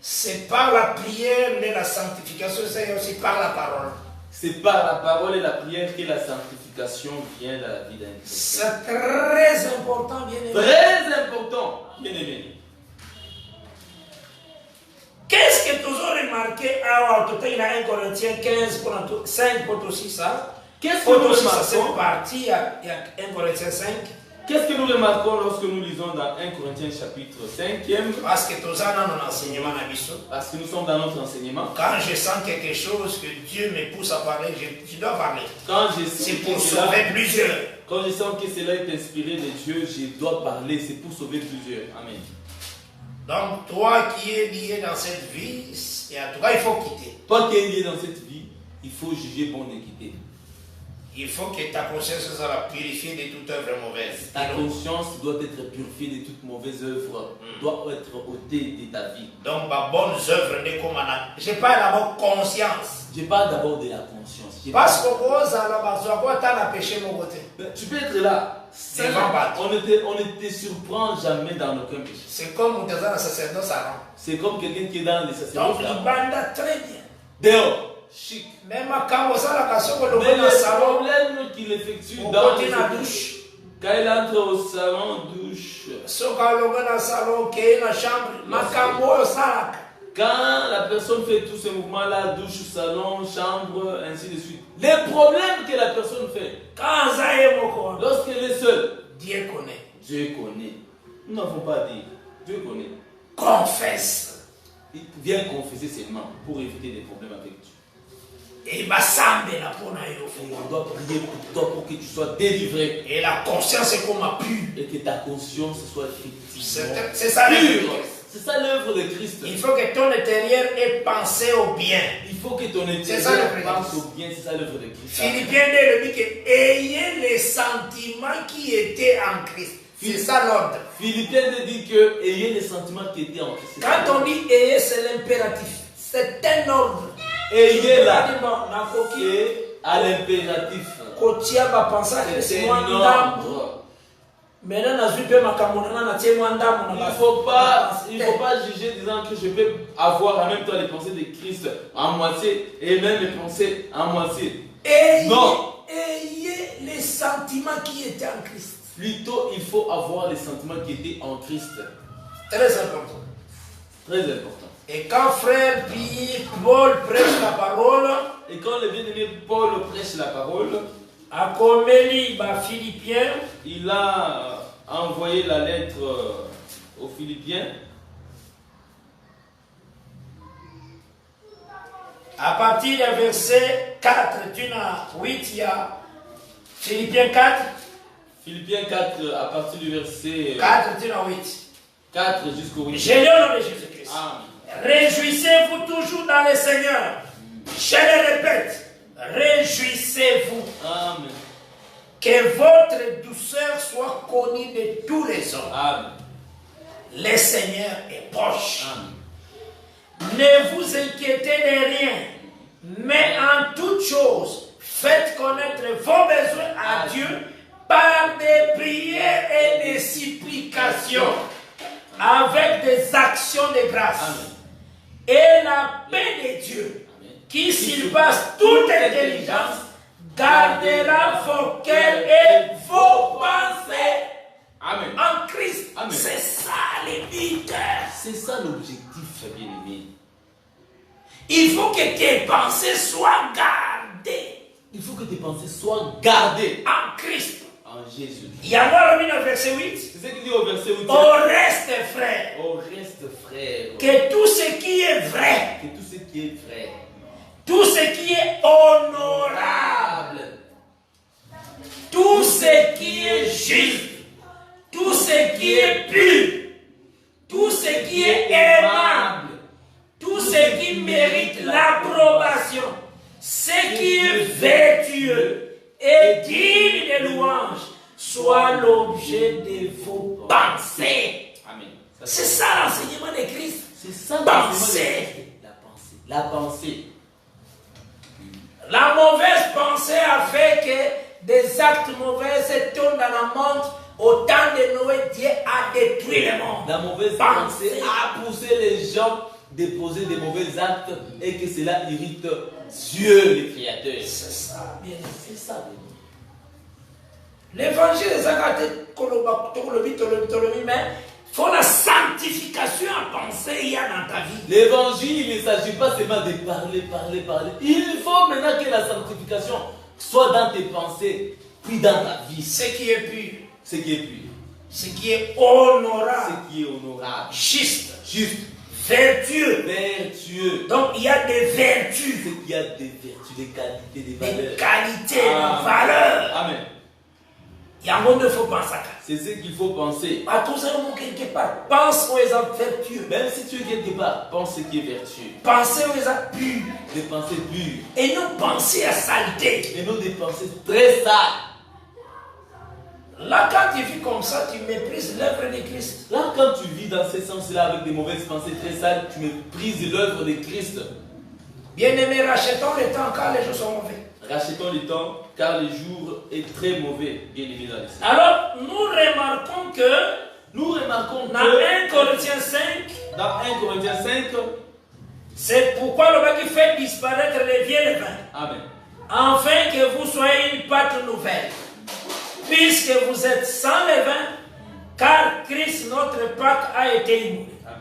C'est par la prière et la sanctification, c'est aussi par la parole. C'est par la parole et la prière que la sanctification vient dans la vie d'un chrétien. C'est très important, bien aimé. Très important, bien aimé. Qu'est-ce que tu as remarqué il y a 1 Corinthiens 15, 5 pour aussi ça? Qu'est-ce que nous remarquons? C'est parti, il y a 1 Corinthiens 5. Qu'est-ce que nous remarquons lorsque nous lisons dans 1 Corinthiens chapitre 5e? Parce que tu as dans l'enseignement. Parce que nous sommes dans notre enseignement. Quand je sens quelque chose que Dieu me pousse à parler, je dois parler. C'est pour sauver plusieurs. Quand je sens que cela est inspiré de Dieu, je dois parler. C'est pour sauver plusieurs. Amen. Donc, toi qui es lié dans cette vie, et en tout cas, il faut quitter. Toi qui es lié dans cette vie, il faut juger bon et quitter. Il faut que ta conscience soit purifiée de toute œuvre mauvaise. Ta conscience doit être purifiée de toute mauvaise œuvre, doit être ôtée de ta vie. Donc, ma bonne œuvre n'est comme un. Je parle d'abord conscience. Je parle d'abord de la conscience. Parce que péché mon côté. Tu peux être là. On ne te surprend jamais dans aucun péché. C'est comme dans le sacerdoce. C'est comme quelqu'un qui est dans les sacerdoces. Donc, il banda très bien. Dehors, chic. Même quand on a la problème qu'il effectue dans la douche. Quand il entre au salon, douche. Quand la personne fait tous ces mouvements-là, douche, salon, chambre, ainsi de suite. Les problèmes que la personne fait, lorsqu'elle est seule, Dieu connaît. Dieu connaît. Nous n'avons pas dit. Dieu connaît. Confesse. Viens confesser seulement pour éviter des problèmes avec Dieu. Et basambela pona yo. Et on doit prier pour toi pour que tu sois délivré. Et la conscience est comme pure. Et que ta conscience soit effectivement C'est ça l'œuvre. pure. C'est ça l'œuvre de Christ. Il faut que ton intérieur ait pensé au bien. Il faut que ton C'est ça, intérieur le pense au bien. C'est ça l'œuvre de Christ. Philippiens 2 dit que ayez les sentiments qui étaient en Christ. C'est ça l'ordre. Philippiens dit que ayez les sentiments qui étaient en Christ. Quand on dit ayez, c'est l'impératif. C'est un ordre. Ayez là. Et Et à l'impératif. c'est C'est un ordre. Maintenant, Il ne faut pas juger disant que je peux avoir en même temps les pensées de Christ en moitié et même les pensées en moitié. Non. Ayez les sentiments qui étaient en Christ. Plutôt, il faut avoir les sentiments qui étaient en Christ. Très important. Très important. Et quand frère Paul prêche la parole, Et quand le bien-aimé Paul prêche la parole, à Comélie, Philippiens, il a envoyé la lettre aux Philippiens. à partir du verset 4, 8, il y a Philippiens 4, Philippiens 4, à partir du verset 4, 8. 4 jusqu'au 8. J'ai lu le nom de Jésus-Christ. Amen. Réjouissez-vous toujours dans le Seigneur. Je le répète, réjouissez-vous. Amen. Que votre douceur soit connue de tous les hommes. Amen. Le Seigneur est proche. Amen. Ne vous inquiétez de rien, mais en toute chose, faites connaître vos besoins à Dieu par des prières et des supplications, avec des actions de grâce. Amen. Et la paix de Dieu, qui surpasse toute intelligence, gardera vos cœurs et vos pensées Amen. en Christ. Amen. C'est ça le but. C'est ça l'objectif, bien-aimé. Il faut que tes pensées soient gardées Il faut que tes pensées soient gardées en Christ. en Jésus. Il y a moi le verset 8. C'est ce qu'il dit au verset 8. Au reste, frère, Au reste, frère, que tout ce qui est vrai, que tout ce qui est vrai, tout ce qui est honorable, tout ce qui est juste, tout ce qui est pur, tout ce qui est aimable, tout ce qui mérite l'approbation, ce qui est vertueux et digne de louange, soit l'objet de vos pensées. Amen. C'est ça l'enseignement de Christ. C'est ça Pensée. la pensée. La pensée. La mauvaise pensée a fait que des actes mauvais se tournent dans le monde. Au temps de Noé, Dieu a détruit le monde. La mauvaise pensée a poussé les gens de poser des mauvais actes et que cela irrite Dieu, le Créateur. C'est ça, bien. C'est ça. L'évangile est mais il faut la sanctification à penser il y a dans ta vie. L'évangile, il ne s'agit pas seulement de parler. Il faut maintenant que la sanctification soit dans tes pensées, puis dans ta vie. Ce qui est pur, Ce qui est pur, ce qui est honorable, ce qui est honorable, juste, vertueux. Donc il y a des vertus, C'est qu'il y a des vertus, des qualités, des des valeurs. qualités, des Amen. valeurs. Amen. Il y a un monde il faut penser à ça. C'est ce qu'il faut penser. À tout ça, quelque part, pense aux exemples vertueux. Même si tu es quelque part, pense ce qui est vertueux. Pensez aux exemples purs. Des pensées pures. Et non penser à saleté. Et non des pensées très sales. Là, quand tu vis comme ça, tu méprises l'œuvre de Christ. Là, quand tu vis dans ce sens-là avec des mauvaises pensées très sales, tu méprises l'œuvre de Christ. Bien-aimés, rachetons le temps car les jours sont mauvais. Rachetons le temps, car le jour est très mauvais, bien aimé dans les Seigneur. Alors, nous remarquons que Nous remarquons dans que 1 Corinthiens 5, dans 1 Corinthiens 5, c'est pourquoi le mec qui fait disparaître les vieux levains, Amen. afin que vous soyez une pâte nouvelle, puisque vous êtes sans levain, car Christ, notre Pâque, a été immolé. Amen.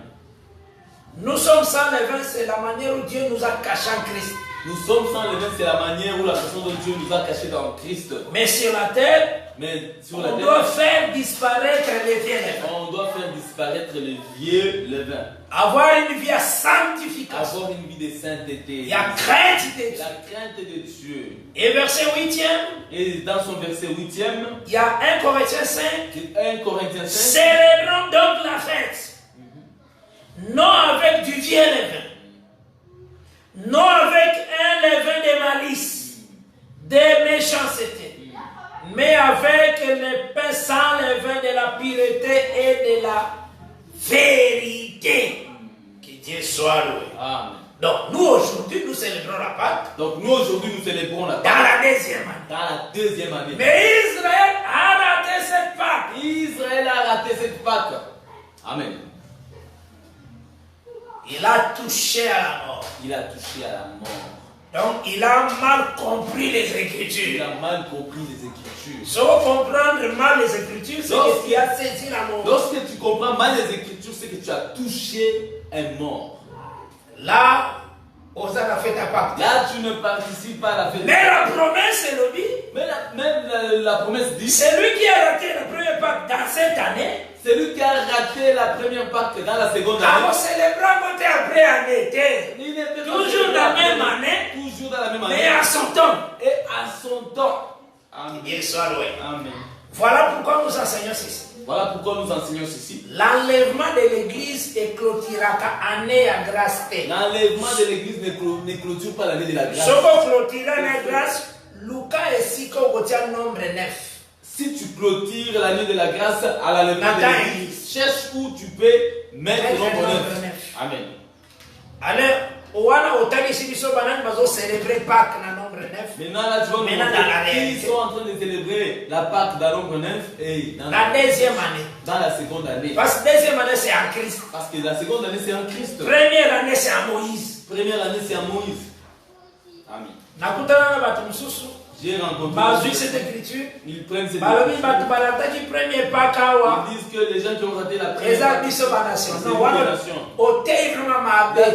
Nous sommes sans levain, c'est la manière où Dieu nous a cachés en Christ. Nous sommes sans levain, c'est la manière où la façon dont Dieu nous a cachés dans Christ. Mais sur la terre, Mais sur la On terre, doit faire disparaître les vieux levains. on doit faire disparaître le vieux levain. Avoir une vie à sanctification. Avoir une vie de sainteté. Il y a crainte de Dieu. La crainte de Dieu. Et verset 8e, Et dans son verset 8e, il y a 1 Corinthiens 5. 1 Corinthiens 5, Célébrons donc la fête. Non avec du vieux levain. Non avec un levain de malice, de méchanceté. Mais avec le pain sans levain de la pureté et de la vérité. Que Dieu soit loué. Amen. Donc nous aujourd'hui nous célébrons la Pâque Donc nous aujourd'hui nous célébrons la dans Pâque la deuxième année. dans la deuxième année. Mais Israël a raté cette Pâque. Israël a raté cette Pâque. Amen. Il a touché à la mort. Il a touché à la mort. Donc il a mal compris les Il Écritures. a mal compris les Écritures. Sans comprendre mal les Écritures, c'est que tu as saisi la mort. Lorsque tu comprends mal les Écritures, c'est que tu as touché un mort. Là, on a fait ta Pâque. Là, tu ne participes pas à la fête. Mais la promesse, c'est le dit. Mais la promesse dit, C'est lui qui a raté la première Pâque dans cette année. c'est lui qui a raté la première Pâque dans la seconde On année. célébrera côté après en été. Il ne peut pas Toujours célébrer la la même première- année, Toujours dans la même mais année. à son temps. Et à son temps. Amen. Que Dieu soit loué. Amen. Voilà pourquoi nous enseignons ceci. Voilà pourquoi nous enseignons ceci. L'enlèvement de l'église est clôturaka année à grâce. L'enlèvement de l'église ne clôture pas l'année de la grâce. Soko clôtura la grâce, Lucas et Siko Gotia nombre 9. Si tu clôtures l'année de la grâce à l'enlèvement de Dans l'église, cherche où tu peux mettre Mettre nombre nombre 9. neuf. Amen. Alors, Owana Otani Sibiso Banan Bazo célébrer Pâques dans nombre 9. Maintenant, là, tu vas nous Maintenant, dans la montrer qui réalité. sont en train de célébrer la Pâque dans nombre 9 et La deuxième année. dans la seconde année. Parce que deuxième année c'est en Christ. Parce que la seconde année, c'est en Christ. Première année c'est en Moïse. Première année, c'est en Moïse. Amen. Nakutana na batu mususu. J'ai rencontré. Bazui cette écriture. Ils prennent cette Balobi écriture. batu balataki premier Pâques awa. Ils disent que les gens qui ont raté la première Eza Pâque, biso ba nation. c'est Non une wana nation. otei vraiment mabe. Là,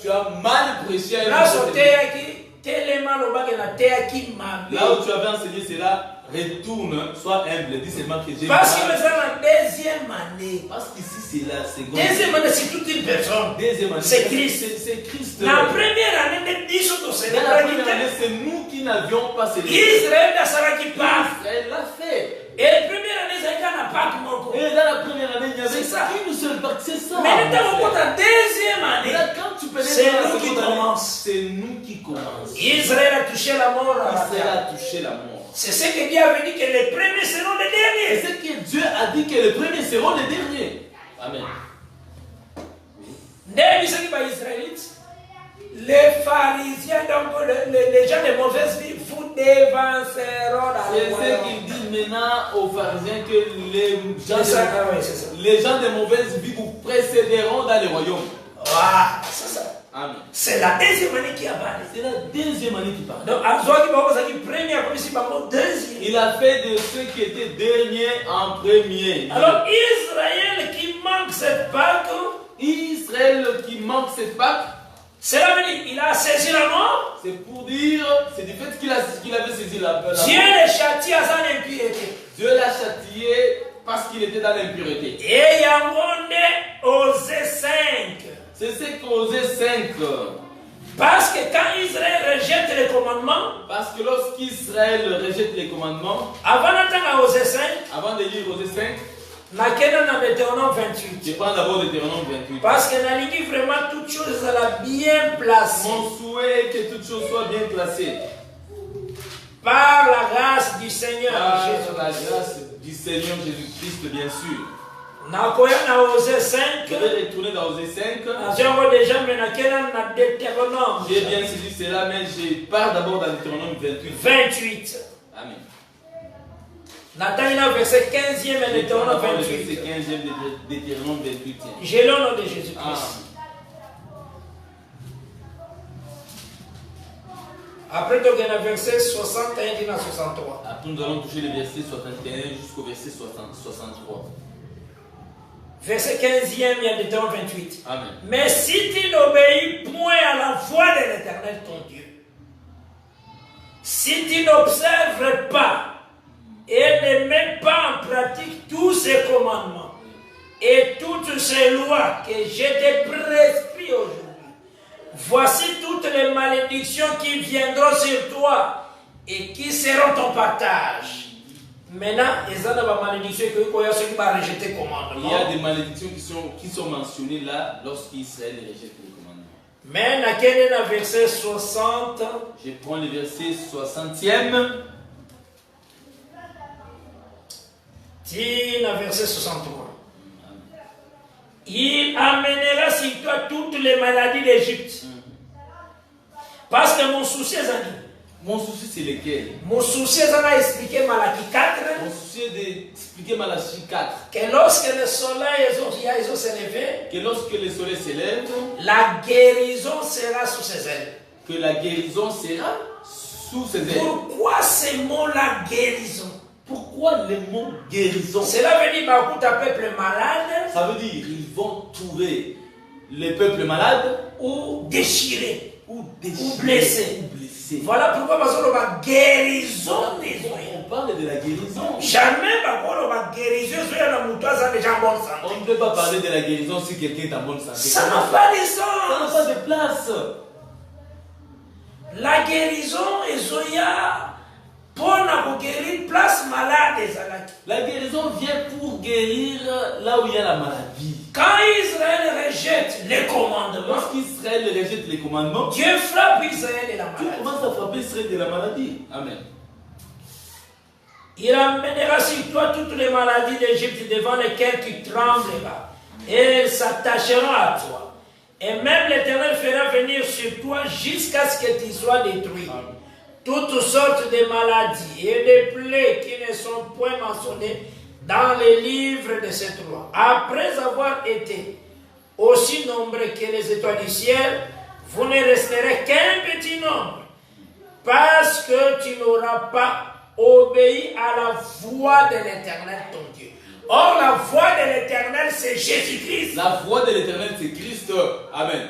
tu as mal prêché à une Là autre. soteyaki telema lobaki na teyaki mabe. Là où tu avais enseigné cela, retourne, sois humble, dis seulement que j'ai Parce que mal. nous sommes en deuxième année. Parce qu'ici c'est la seconde. Deuxième année c'est toute une personne. Deuxième année, C'est Christ. C'est Christ. La première année de 10 autres Dans la première année, c'est nous qui n'avions pas célébré. Israël n'a pas qui part. Israël l'a fait. Et la première année, c'est quand n'a pas que Et dans la première année, il y avait C'est ça. qu'une seule partie. C'est ça. Mais nous avons la deuxième année. Là, quand tu pénètres C'est dans la nous qui seconde année, commence. c'est nous qui commençons. Israël a touché la mort à la Israël terre. a touché la mort. C'est ce que Dieu avait dit que les premiers seront les Et derniers. c'est que Dieu a dit que les premiers seront les derniers. Amen. Dès ce qui va Israélite, les pharisiens, donc les gens de mauvaise vie, vous dévanceront dans C'est le ce royaume. qu'ils disent maintenant aux pharisiens que C'est ça, oui, c'est ça. les gens de mauvaise vie vous précéderont dans le royaume. Voilà, c'est ça. Amen. C'est la deuxième année qui a parlé. C'est la deuxième année qui parle. Donc, à toi qui va vous dire première, comme ici, deuxième. Il a fait de ceux qui étaient derniers en premier. Alors, Israël qui manque cette Pâque, Israël qui manque cette Pâque, cela veut dire qu'il a saisi la mort. c'est pour dire, c'est du fait qu'il avait saisi la mort. Dieu le châtie à son impureté. Dieu l'a châtié parce qu'il était dans l'impureté. Et il y a monté Osée 5. C'est ce qu'Osée 5. Parce que quand Israël rejette les commandements, Parce que lorsqu'Israël rejette les commandements, avant d'entendre Osée 5, avant de lire Osée 5, nakena na Deutéronome 28. je prends d'abord Deutéronome 28. Parce que Nalingi vraiment toute chose elle a bien placée Mon souhait est que toutes choses soient bien placées. par la grâce du Seigneur Par Jésus. la grâce du Seigneur Jésus-Christ, bien sûr. Nakoya na Osée 5. Je vais retourner dans Osée 5. Najongo déjà mais nakena na Deutéronome J'ai bien saisi cela, mais je pars d'abord dans Deutéronome 28. 28. Amen. Natanina verset 15e et Je prends Deutéronome d'abord le verset 28. 15e de Deutéronome 28. J'ai le nom de Jésus-Christ. Ah. Après, donc, il y a le verset 61 et 63. Après, nous allons toucher le verset 61 jusqu'au verset 63. Verset 15e, il y a Deutéronome 28. Amen. Mais si tu n'obéis point à la voix de l'Éternel ton Dieu, si tu n'observes pas et ne met pas en pratique tous ces commandements et toutes ces lois que je t'ai prescrites aujourd'hui, voici toutes les malédictions qui viendront sur toi et qui seront ton partage. Maintenant, il y a des malédictions qui vont rejeter le commandement. Il y a des malédictions qui sont mentionnées là lorsqu'Israël rejette les commandements. Mais dans le verset 60, je prends le verset 60e. Dit dans le verset 63. Il amènera sur toi toutes les maladies d'Égypte. Parce que mon souci est dit. Mon souci c'est lequel? Mon souci est d'expliquer Malachie 4. Mon souci est d'expliquer Malachie 4. Que lorsque le soleil s'est levé, que lorsque le soleil s'élève, la guérison sera sous ses ailes. Que la guérison sera sous ses ailes. Pourquoi ce mot-là, guérison? Pourquoi le mot guérison? Cela veut dire beaucoup de peuple malade. Ça veut dire ils vont trouver les peuples malades ou déchirés ou blessés. Voilà pourquoi on guérison des on parle de la guérison. Jamais on guérison on ne peut pas parler de la guérison si quelqu'un est en bonne santé. Ça n'a pas de sens. Ça n'a pas de place. La guérison est Zoya pour guérir place malade. La guérison vient pour guérir là où il y a la maladie. Quand Israël rejette les commandements, lorsqu'Israël rejette les commandements, Dieu frappe Israël de la maladie. Dieu commence à frapper Israël de la maladie. Amen. Il amènera sur toi toutes les maladies d'Égypte devant lesquelles tu trembleras, et elles s'attacheront à toi. Et même l'Éternel fera venir sur toi jusqu'à ce que tu sois détruit. Amen. Toutes sortes de maladies et de plaies qui ne sont point mentionnées dans les livres de cette loi. Après avoir été aussi nombreux que les étoiles du ciel, vous ne resterez qu'un petit nombre, parce que tu n'auras pas obéi à la voix de l'Éternel ton Dieu. Or, la voix de l'Éternel, c'est Jésus-Christ. La voix de l'Éternel, c'est Christ. Amen.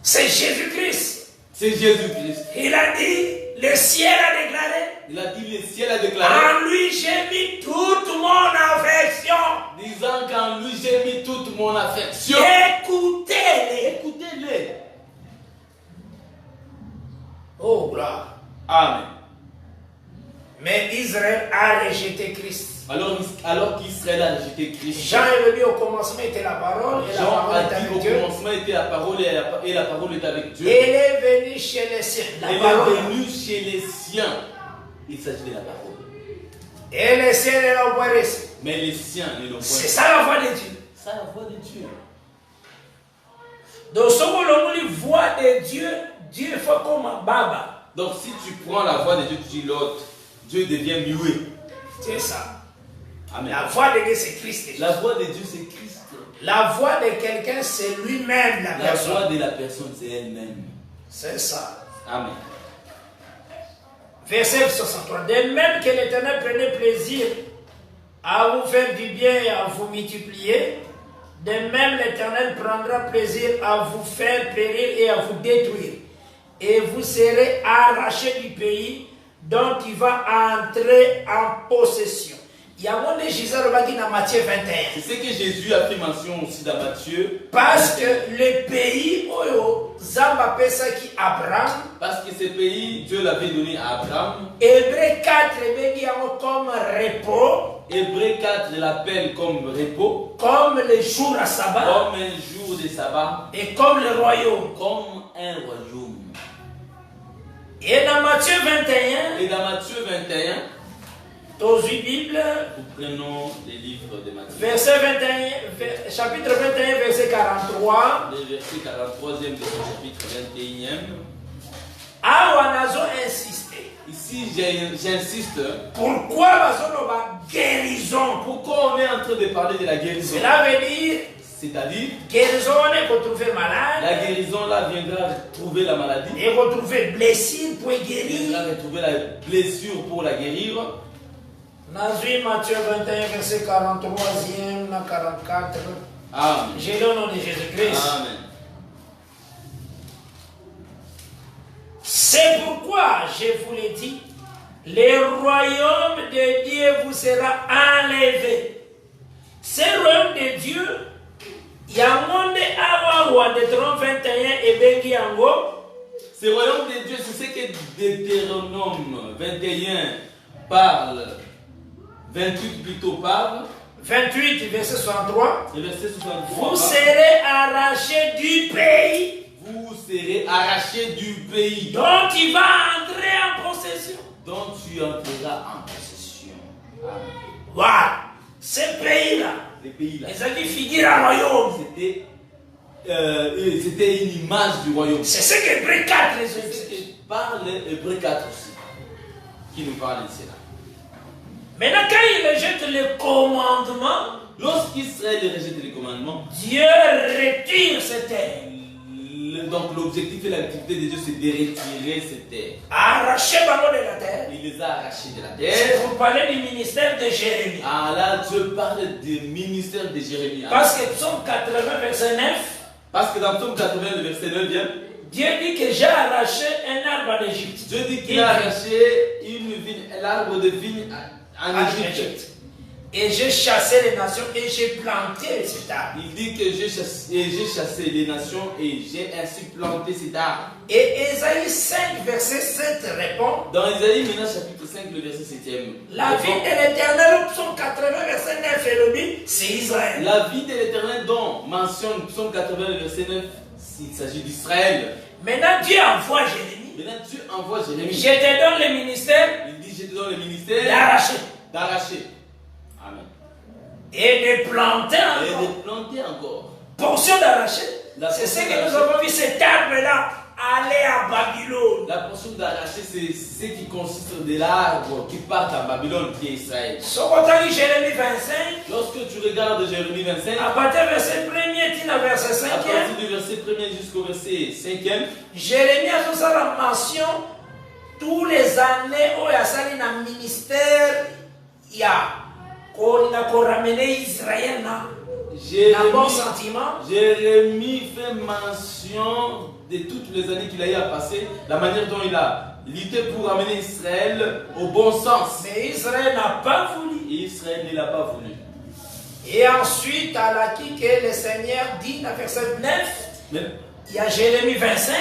C'est Jésus-Christ. C'est Jésus-Christ. Il a dit, le ciel a déclaré. Il a dit, le ciel a déclaré. En lui, j'ai mis toute mon affection. Disant qu'en lui, j'ai mis toute mon affection. Écoutez-les. Écoutez-les. Oh, gloire. Amen. Mais Israël a rejeté Christ. Alors qu'Israël a rejeté Christ. Jean est venu au commencement était la parole. Et Jean la a dit au commencement était la parole et la parole est avec Dieu. Il est venu chez les siens. Il est venu chez les siens. Il s'agit de la parole. Et les siens ne l'ont pas reçu. Mais les siens ne l'ont pas reçu. C'est ça la voix de Dieu. C'est ça la voix de Dieu. Donc, ce que l'on dit, voix de Dieu, Dieu fait comme un baba. Donc, si tu prends la voix de Dieu, tu dis l'autre, Dieu devient muet. C'est ça. Amen. La voix de Dieu, c'est Christ. La voix de Dieu, c'est Christ. La voix de quelqu'un, c'est lui-même la personne. La voix de la personne, c'est elle-même. C'est ça. Amen. Verset 63. De même que l'Éternel prenait plaisir à vous faire du bien et à vous multiplier, de même l'Éternel prendra plaisir à vous faire périr et à vous détruire. Et vous serez arrachés du pays dont il va entrer en possession. Il y a mon Jésus dans Matthieu 21. C'est ce que Jésus a fait mention aussi dans Matthieu. Parce que le pays où Zamba pesa qui Abraham. Parce que ce pays, Dieu l'avait donné à Abraham. Hébreu 4 comme repos. Hébreu 4 l'appelle comme repos. Comme le jour à sabbat. Comme un jour de sabbat. Et comme le royaume. Comme un royaume. Et dans Matthieu 21. Et dans Matthieu 21. Dans une Bible. Nous prenons les livres de Matthieu. Verset 21, chapitre 21, verset 43. Le verset 43e de son chapitre 21e. Ah, on a insisté. Ici, j'insiste. Pourquoi guérison? Pourquoi on est en train de parler de la guérison? Cela veut dire. C'est-à-dire, guérison, on est retrouvé malade. La guérison là viendra trouver la maladie. Et retrouver blessure pour guérir. Viendra retrouver la blessure pour la guérir. Nazui Matthieu 21, verset 43e, 44. Amen. J'ai le nom de Jésus-Christ. Amen. C'est pourquoi je vous l'ai dit, le royaume de Dieu vous sera enlevé. Ce royaume de Dieu, Yamonde Awa de 21 et Bengi Yango. Ce royaume de Dieu, c'est ce que Deutéronome 21 parle, 28 plutôt parle. 28, verset 63. Le verset 63. Vous serez arrachés du pays. Vous serez arrachés du pays dont tu vas entrer en possession. dont tu entreras en possession. Amen. Voilà. Ce pays-là, Les pays-là, les amis figurent un royaume. c'était une image du royaume. C'est ce que Hébreux 4 les C'est ce enseigne. que parle Hébreux 4 aussi, qui nous parle de cela. Maintenant, quand il rejette les commandements, Lorsqu'Israël rejette les commandements, Dieu retire cette terre. donc l'objectif et l'activité de Dieu, c'est de retirer ces terres. Arracher ballon de la terre. Il les a arrachés de la C'est terre. pour parler du ministère de Jérémie. Ah là, Dieu parle du ministère de Jérémie. Parce que Psaume 80, verset 9, Parce que dans Psaume 80, le verset 9 vient, Dieu dit que j'ai arraché un arbre en Égypte. Dieu dit qu'il a arraché l'arbre de vigne en En Égypte. Égypte. Et j'ai chassé les nations et j'ai planté cet arbre. Il dit que j'ai chassé les nations et j'ai ainsi planté cet arbre. Et Ésaïe 5, verset 7 répond, Dans Isaïe, maintenant, chapitre 5, le verset 7e. la vie de l'Éternel, Psaume 80, verset 9 et le dit, c'est Israël. La vie de l'Éternel dont mentionne Psaume 80, le verset 9, il s'agit d'Israël. Maintenant, Dieu envoie Jérémie. Maintenant, Dieu envoie Jérémie. Je te donne le ministère Il dit, je te donne le ministère d'arracher Amen. et de planter Et encore. de planter encore. Portion d'arracher, La c'est ce portion que nous d'arracher. avons vu cet arbre-là aller à Babylone. La portion d'arracher, c'est ce qui consiste de l'arbre qui part à Babylone, qui est Israël. Sokotali Jérémie 25, Lorsque tu regardes Jérémie 25, à partir du verset 1er, tina verset 5e, à partir du verset 1er jusqu'au verset 5e, Jérémie a fait ça la mention tous les années où il y a ça un ministère, il y a qu'on a ramené Israël là. Un bon sentiment. Jérémie fait mention de toutes les années qu'il a eu à passer, la manière dont il a lutté pour amener Israël au bon sens. Mais Israël n'a pas voulu. Et Israël ne l'a pas voulu. Et ensuite, à la qui que le Seigneur dit dans verset 9, Mais il y a Jérémie 25.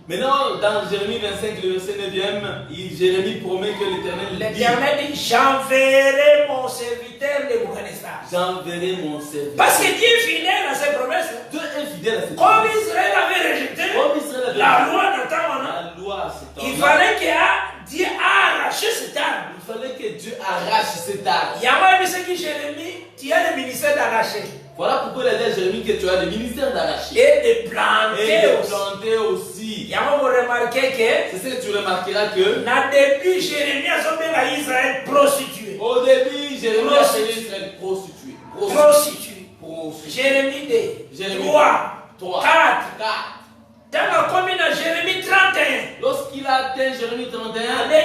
maintenant, dans Jérémie 25, le verset 9e, Jérémie promet que l'Éternel dit: L'Éternel dit, j'enverrai mon serviteur Nebuchadnezzar. j'enverrai mon serviteur. Parce que Dieu est fidèle à ses promesses. Dieu est fidèle à cette Comme promesse. Israël avait rejeté Comme Israël avait la rejeté loi d'Atamana, la loi, c'est il fallait que Dieu a arraché cet arbre. Il fallait que Dieu arrache cet arbre. Il y a même ce qui Jérémie, tu as le ministère d'arracher. Voilà pourquoi il a dit à Jérémie que tu as le ministère d'arracher. Et de planter Et de aussi. planter aussi. Il y a même remarqué que C'est ce que tu remarqueras que dans le début, Jérémie a sauvé la Israël prostituée. au début, Jérémie a appelé Israël prostituée. Prostituée. Prostituée. Jérémie 2, Jérémie 3, 3, 4. 4. Dans la commune de Jérémie 31, Lorsqu'il a atteint Jérémie 31,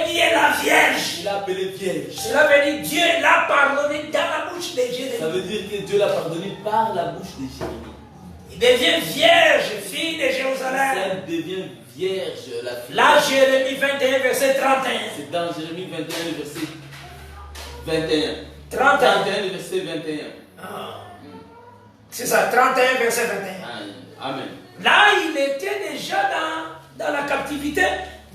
il est la Vierge. il a appelé vierge. Cela veut dire Dieu l'a pardonné dans la bouche de Ça Jérémie. veut dire que Dieu l'a pardonné par la bouche de Jérémie. Il devient vierge, fille de Jérusalem. Elle devient vierge, la fille. Là, Jérémie 21, verset 31. C'est dans Jérémie 21, le verset 21. 31. 31, le verset 21. Ah. C'est ça, 31, verset 21. Amen. Là, il était déjà dans la captivité,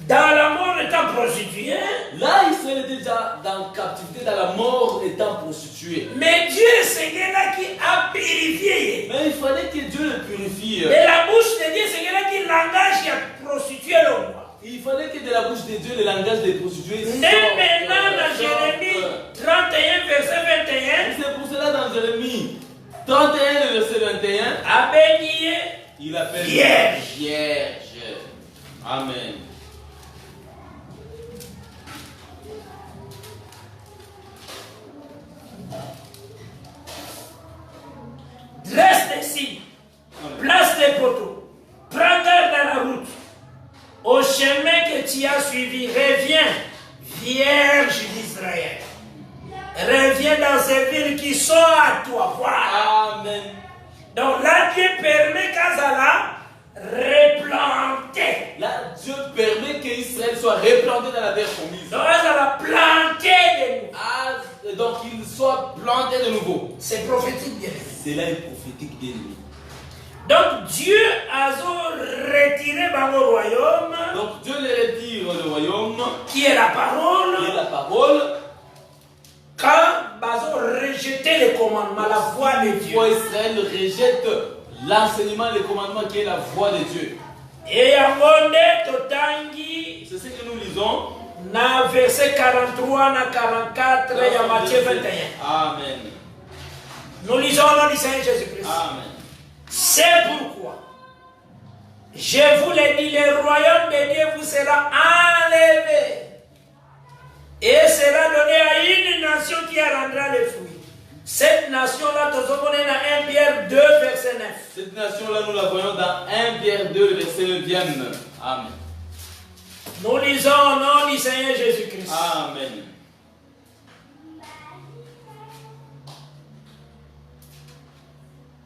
dans la mort étant prostitué. Là, Israël était déjà dans la captivité, dans la mort étant prostitué. Mais Dieu, c'est là qui a purifié. Mais il fallait que Dieu le purifie. De la bouche de Dieu, c'est là qui l'engage à prostituer l'homme. Il fallait que de la bouche de Dieu, le langage des prostituées sorte. Dès maintenant, dans sorte. Jérémie 31, verset 21, C'est pour cela dans Jérémie 31, le verset 21, à bénir il appelle Vierge. Vierge. Amen. dresse des signes, place des poteaux, prends garde dans la route. Au chemin que tu as suivi, reviens, Vierge d'Israël. Reviens dans ces villes qui sont à toi. Voilà. Amen. Donc là, Dieu permet qu'Azala replanté. Là, Dieu permet qu'Israël soit replanté dans la terre promise. Donc, elle a planté de nouveau. Ah, donc il soit planté de nouveau. C'est prophétique, bien. C'est là une prophétique d'ennemi. Donc, Dieu a retiré dans le royaume. Donc Dieu les retire le royaume, Qui est la parole. qui est la parole. Quand Bazo rejetait les commandements, la voix de Dieu. Pourquoi Israël rejette l'enseignement, les commandements qui est la voix de Dieu. Et Yamonde Totangi, C'est ce que nous lisons. na verset 43 na 44 et à Matthieu 21. Amen. Nous lisons au nom du Seigneur Jésus-Christ. Amen. C'est pourquoi, je vous l'ai dit, le royaume de Dieu vous sera enlevé et sera donné à une nation qui rendra les fruits. Cette nation-là, nous sommes dans 1 Pierre 2, verset 9. Cette nation-là, nous la voyons dans 1 Pierre 2, verset 9. Amen. Nous lisons au nom du Seigneur Jésus-Christ. Amen.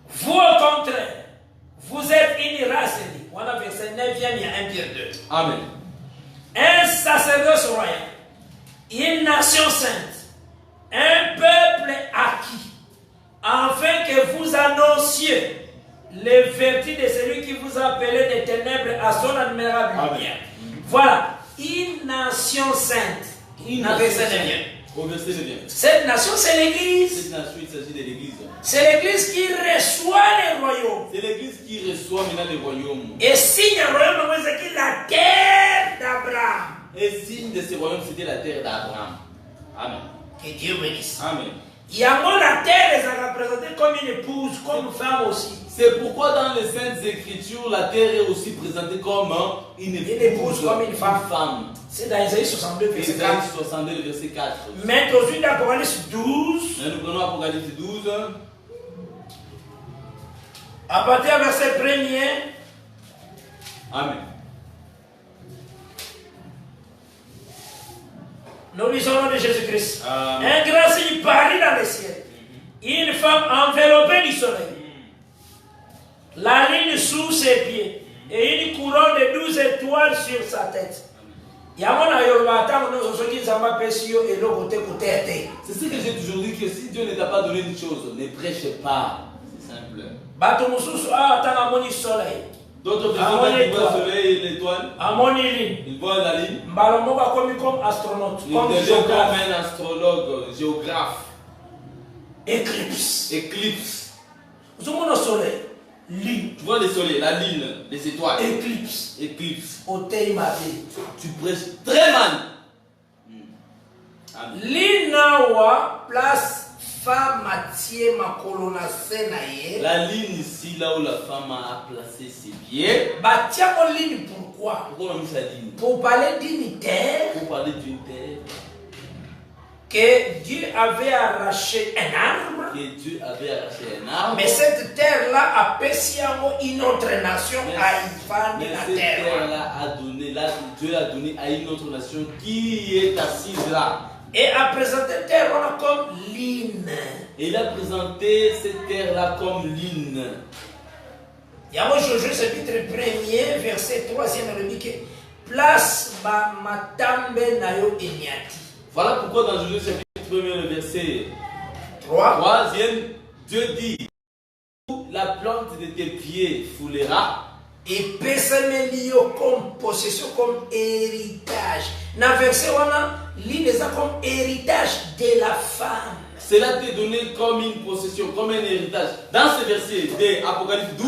Vous, au contraire, vous êtes une race élue. Voilà, verset 9, il y a 1 Pierre 2. Amen. Un sacerdoce royal, une nation sainte, un peuple acquis, afin que vous annonciez les vertus de celui qui vous a appelé des ténèbres à son admirable lumière. Voilà, une nation sainte. Une Au nation verset sainte. 9. Au verset 9. Cette nation, c'est l'Église. Cette nation, il s'agit de l'Église. C'est l'Église qui reçoit les royaumes. C'est l'Église qui reçoit maintenant les royaumes. Et signe un royaume, c'est qui la terre d'Abraham. Et signe de ces royaumes, c'était la terre d'Abraham. Amen. Que Dieu bénisse. Amen. Yamo, la terre est représentée comme une épouse, comme une femme aussi. C'est pourquoi dans les Saintes Écritures, la terre est aussi présentée comme une épouse, comme une femme. C'est dans Isaïe 62, verset 4. Isaïe 62, verset 4. Mais aujourd'hui, dans Apocalypse 12, Là, nous prenons Apocalypse 12. à partir du verset 1er, Amen. nous lisons le nom de Jésus-Christ. Amen. Un grand signe parut dans le ciel. Une femme enveloppée du soleil. La lune sous ses pieds. Et une couronne de 12 étoiles sur sa tête. Yamona Yorubata, nous sommes dit Zamba Pessio et l'autre côté. C'est ce que j'ai toujours dit, que si Dieu ne t'a pas donné une chose, ne prêche pas. C'est simple. Bato Mususu, ah, tant amoni soleil. D'autres personnes qui voient le soleil et l'étoile, Amoni lune. ils voient la ligne. Mbalomoba comme astronaute, Ils comme deviennent géographe. comme un astrologue, géographe. Éclipse. Éclipse. Nous sommes au soleil. Lune. Tu vois le soleil, la ligne, les étoiles. Éclipse. Éclipse. Otei Mabe. Tu prêches très mal. Amen. Linawa place femme Mathieu Makolona Senaye. La ligne ici, là où la femme a placé ses pieds. Batiamo ligne pourquoi? Pourquoi on a mis sa ligne? Pour parler d'une terre Pour parler d'une terre que Dieu avait arraché un arbre. que Dieu avait arraché un arbre. Mais cette terre-là a perçu une autre nation à y Mais la cette terre. terre-là a donné, là, Dieu a donné à une autre nation qui est assise là. Et a présenté terre comme ligne. Et il a présenté cette terre-là comme ligne. Yamo Josué chapitre 1er, verset 3e, le dit que place ba matambe nayo enyati. Voilà pourquoi dans Josué chapitre 1, le verset 3. 3e, Dieu dit: la plante de tes pieds foulera. Et pesemelio comme possession, comme héritage. Dans le verset, on a l'île comme héritage de la femme. Cela t'est donné comme une possession, comme un héritage. Dans ce verset de Apocalypse 12,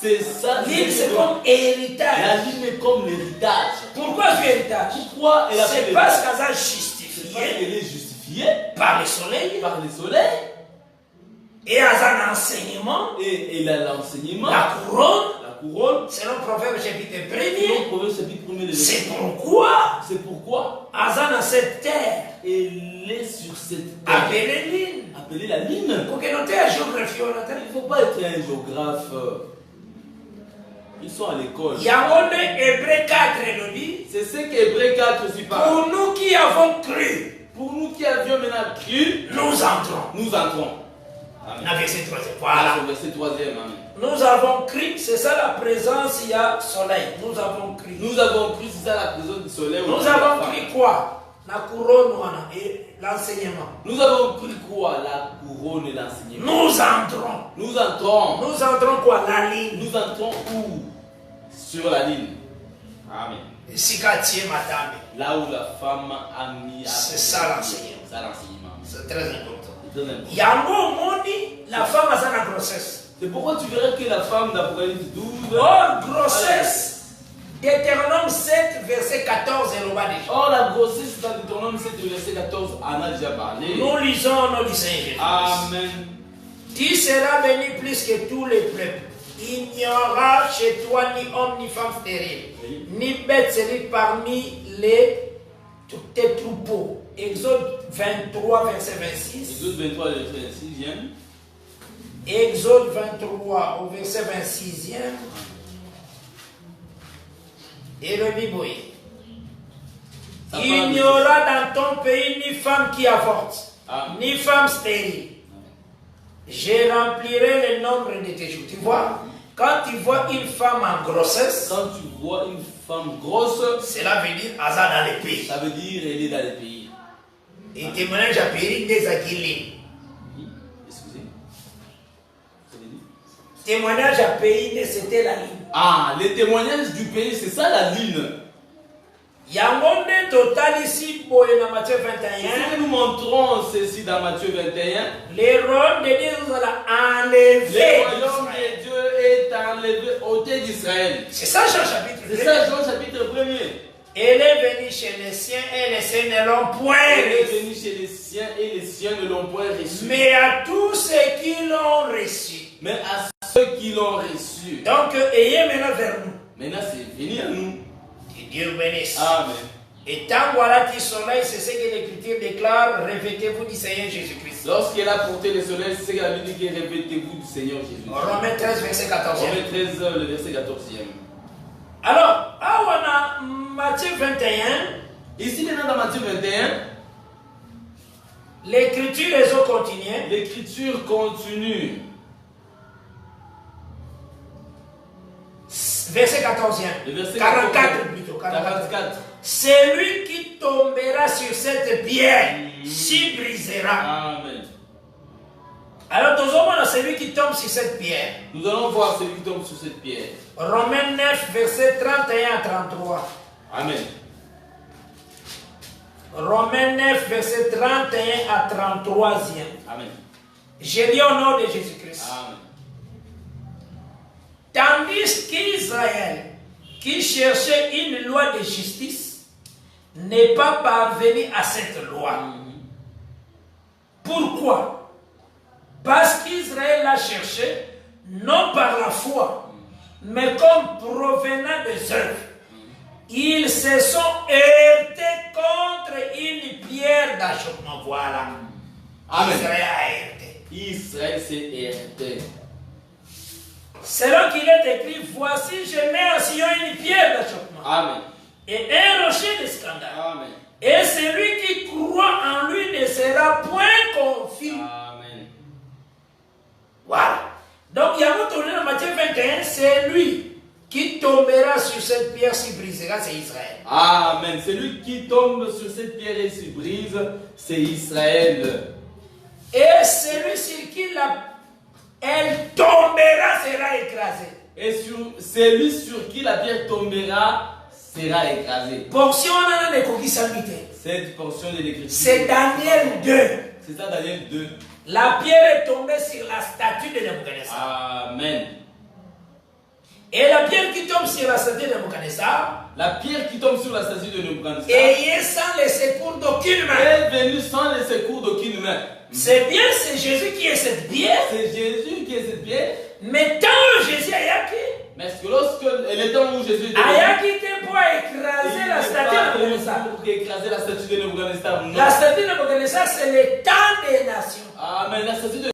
c'est ça. L'île, c'est comme héritage. La ligne est comme l'héritage. Pourquoi ce héritage? Pourquoi elle a fait C'est parce l'héritage? qu'elle a C'est parce justifié qu'elle est justifiée par le soleil par le soleil et à un enseignement, et elle a l'enseignement, la couronne, la couronne. selon Proverbe chapitre Selon 1er. Proverbe chapitre 1, le verset. C'est pourquoi, C'est pourquoi Azan dans cette terre, elle est sur cette terre. appelée l'île. Appelée la ligne. Pour que nous la géographie, on a Il ne faut pas être un géographe. Ils sont à l'école. Yamone Hébreu 4 le dit. C'est ce qu'Hébreu 4 aussi parle. Pour nous qui avons cru, Pour nous qui avions maintenant cru, nous entrons. nous entrons. Amen. Na verset 3. Voilà. Verset 3e. Amen. Nous avons crié, c'est ça la présence, il y a soleil. Nous avons crié. Nous avons cru, c'est ça la présence du soleil. Nous avons crié quoi? La couronne et l'enseignement. Nous avons cru quoi? La couronne et l'enseignement. Nous entrons. Nous entrons. Nous entrons quoi? La ligne. Nous entrons où? Sur la ligne. Amen. Sikatier madame. Là où la femme a mis. C'est ça l'enseignement. C'est l'enseignement. C'est très important. C'est très important. Yango moni, la femme a sa grossesse. C'est pourquoi tu verras que la femme d'Apocalypse 12. Or, grossesse, Deutéronome 7, verset 14, et le bas déjà. Or, la grossesse dans Deutéronome 7, verset 14, en a déjà parlé. Nous lisons au nom du Seigneur Jésus. Amen. Tu seras béni plus que tous les peuples. Il n'y aura chez toi ni homme ni femme stérile, Oui. ni bête stérile parmi tes troupeaux. Exode 23, verset 26. Exode 23, verset 26e. Exode 23, au verset 26e. Et le Bible. Il n'y aura dans ton pays ni femme qui avorte, ni femme stérile. Je remplirai le nombre de tes jours. Tu vois, quand tu vois une femme en grossesse, Quand tu vois une femme grosse, cela veut dire hasard dans les pays. ça veut dire elle est dans les pays. Et témoignage à Péri des Aguilines. Oui. Excusez. Vous avez dit? Témoignage à Péri, c'était la ligne. Ah, les témoignages du pays, c'est ça la ligne. Yangonde total ici, pour Matthieu Si 21. nous montrons ceci dans Matthieu 21, Les royaumes de Dieu nous a le enlevés. royaume de Dieu est enlevé au thé d'Israël. C'est ça, Jean chapitre C'est 2. ça, Jean chapitre 1er. Elle est venue chez les siens et les siens ne l'ont point Elle est reçu. venue chez les siens et les siens ne l'ont point reçu. Mais à tous ceux qui l'ont reçu. Mais à ceux qui l'ont reçu. Donc, ayez maintenant vers nous. Maintenant, c'est venu à nous. Que Dieu bénisse. Amen. Et tant voilà qu'il soleil, c'est ce que l'Écriture déclare, revêtez-vous du Seigneur Jésus-Christ. Lorsqu'elle a porté le soleil, c'est ce qu'elle a dit que revêtez-vous du Seigneur Jésus. Romains 13, verset 14. Romains 13, le verset 14e. Alors, on a Matthieu 21, Ici, maintenant, dans Matthieu 21, l'Écriture les a continué. l'écriture continue. Verset 14e. Le verset 44 plutôt. 44. Celui qui tombera sur cette pierre s'y brisera. Amen. Alors, tout le monde, celui qui tombe sur cette pierre. Nous allons voir celui qui tombe sur cette pierre. Romains 9, verset 31 à 33. Amen. Romains 9, verset 31 à 33e. Amen. J'ai dit au nom de Jésus-Christ. Amen. Tandis qu'Israël, qui cherchait une loi de justice, n'est pas parvenu à cette loi. Pourquoi? Parce qu'Israël l'a cherché, non par la foi, mais comme provenant des œuvres. Ils se sont heurtés contre une pierre d'achoppement. Voilà. Amen. Israël a heurté. Israël s'est heurté. Selon qu'il est écrit, voici je mets en Sion une pierre d'achoppement Amen. et un rocher de scandale. Amen. Et celui qui croit en lui ne sera point confus. Amen. Voilà. Donc, il y a un tourné dans Matthieu 21, c'est lui qui tombera sur cette pierre s'y brisera, c'est Israël. Amen. Celui qui tombe sur cette pierre et se brise, c'est Israël. Et celui sur qui elle tombera sera écrasé. Et celui sur qui la pierre tombera sera écrasé. Portion on a des coquilles sanitaires. Cette portion de l'écriture. C'est Daniel 2. C'est ça, Daniel 2. La pierre est tombée sur la statue de Nebuchadnezzar. Amen. Et la pierre qui tombe sur la statue de Nebuchadnezzar La pierre qui tombe sur la statue de Nebuchadnezzar est sans le secours d'aucune main. est venue sans le secours d'aucune main. C'est bien, c'est Jésus qui est cette pierre. C'est Jésus qui est cette pierre. Mais tant Jésus a yaki, Mais est-ce que lorsque le temps où Jésus était ayaki était pour écraser la statue de Nebuchadnezzar. pour écraser la statue de Nebuchadnezzar. Non. La statue de Nebuchadnezzar, c'est le temps des nations. Amen. La statue de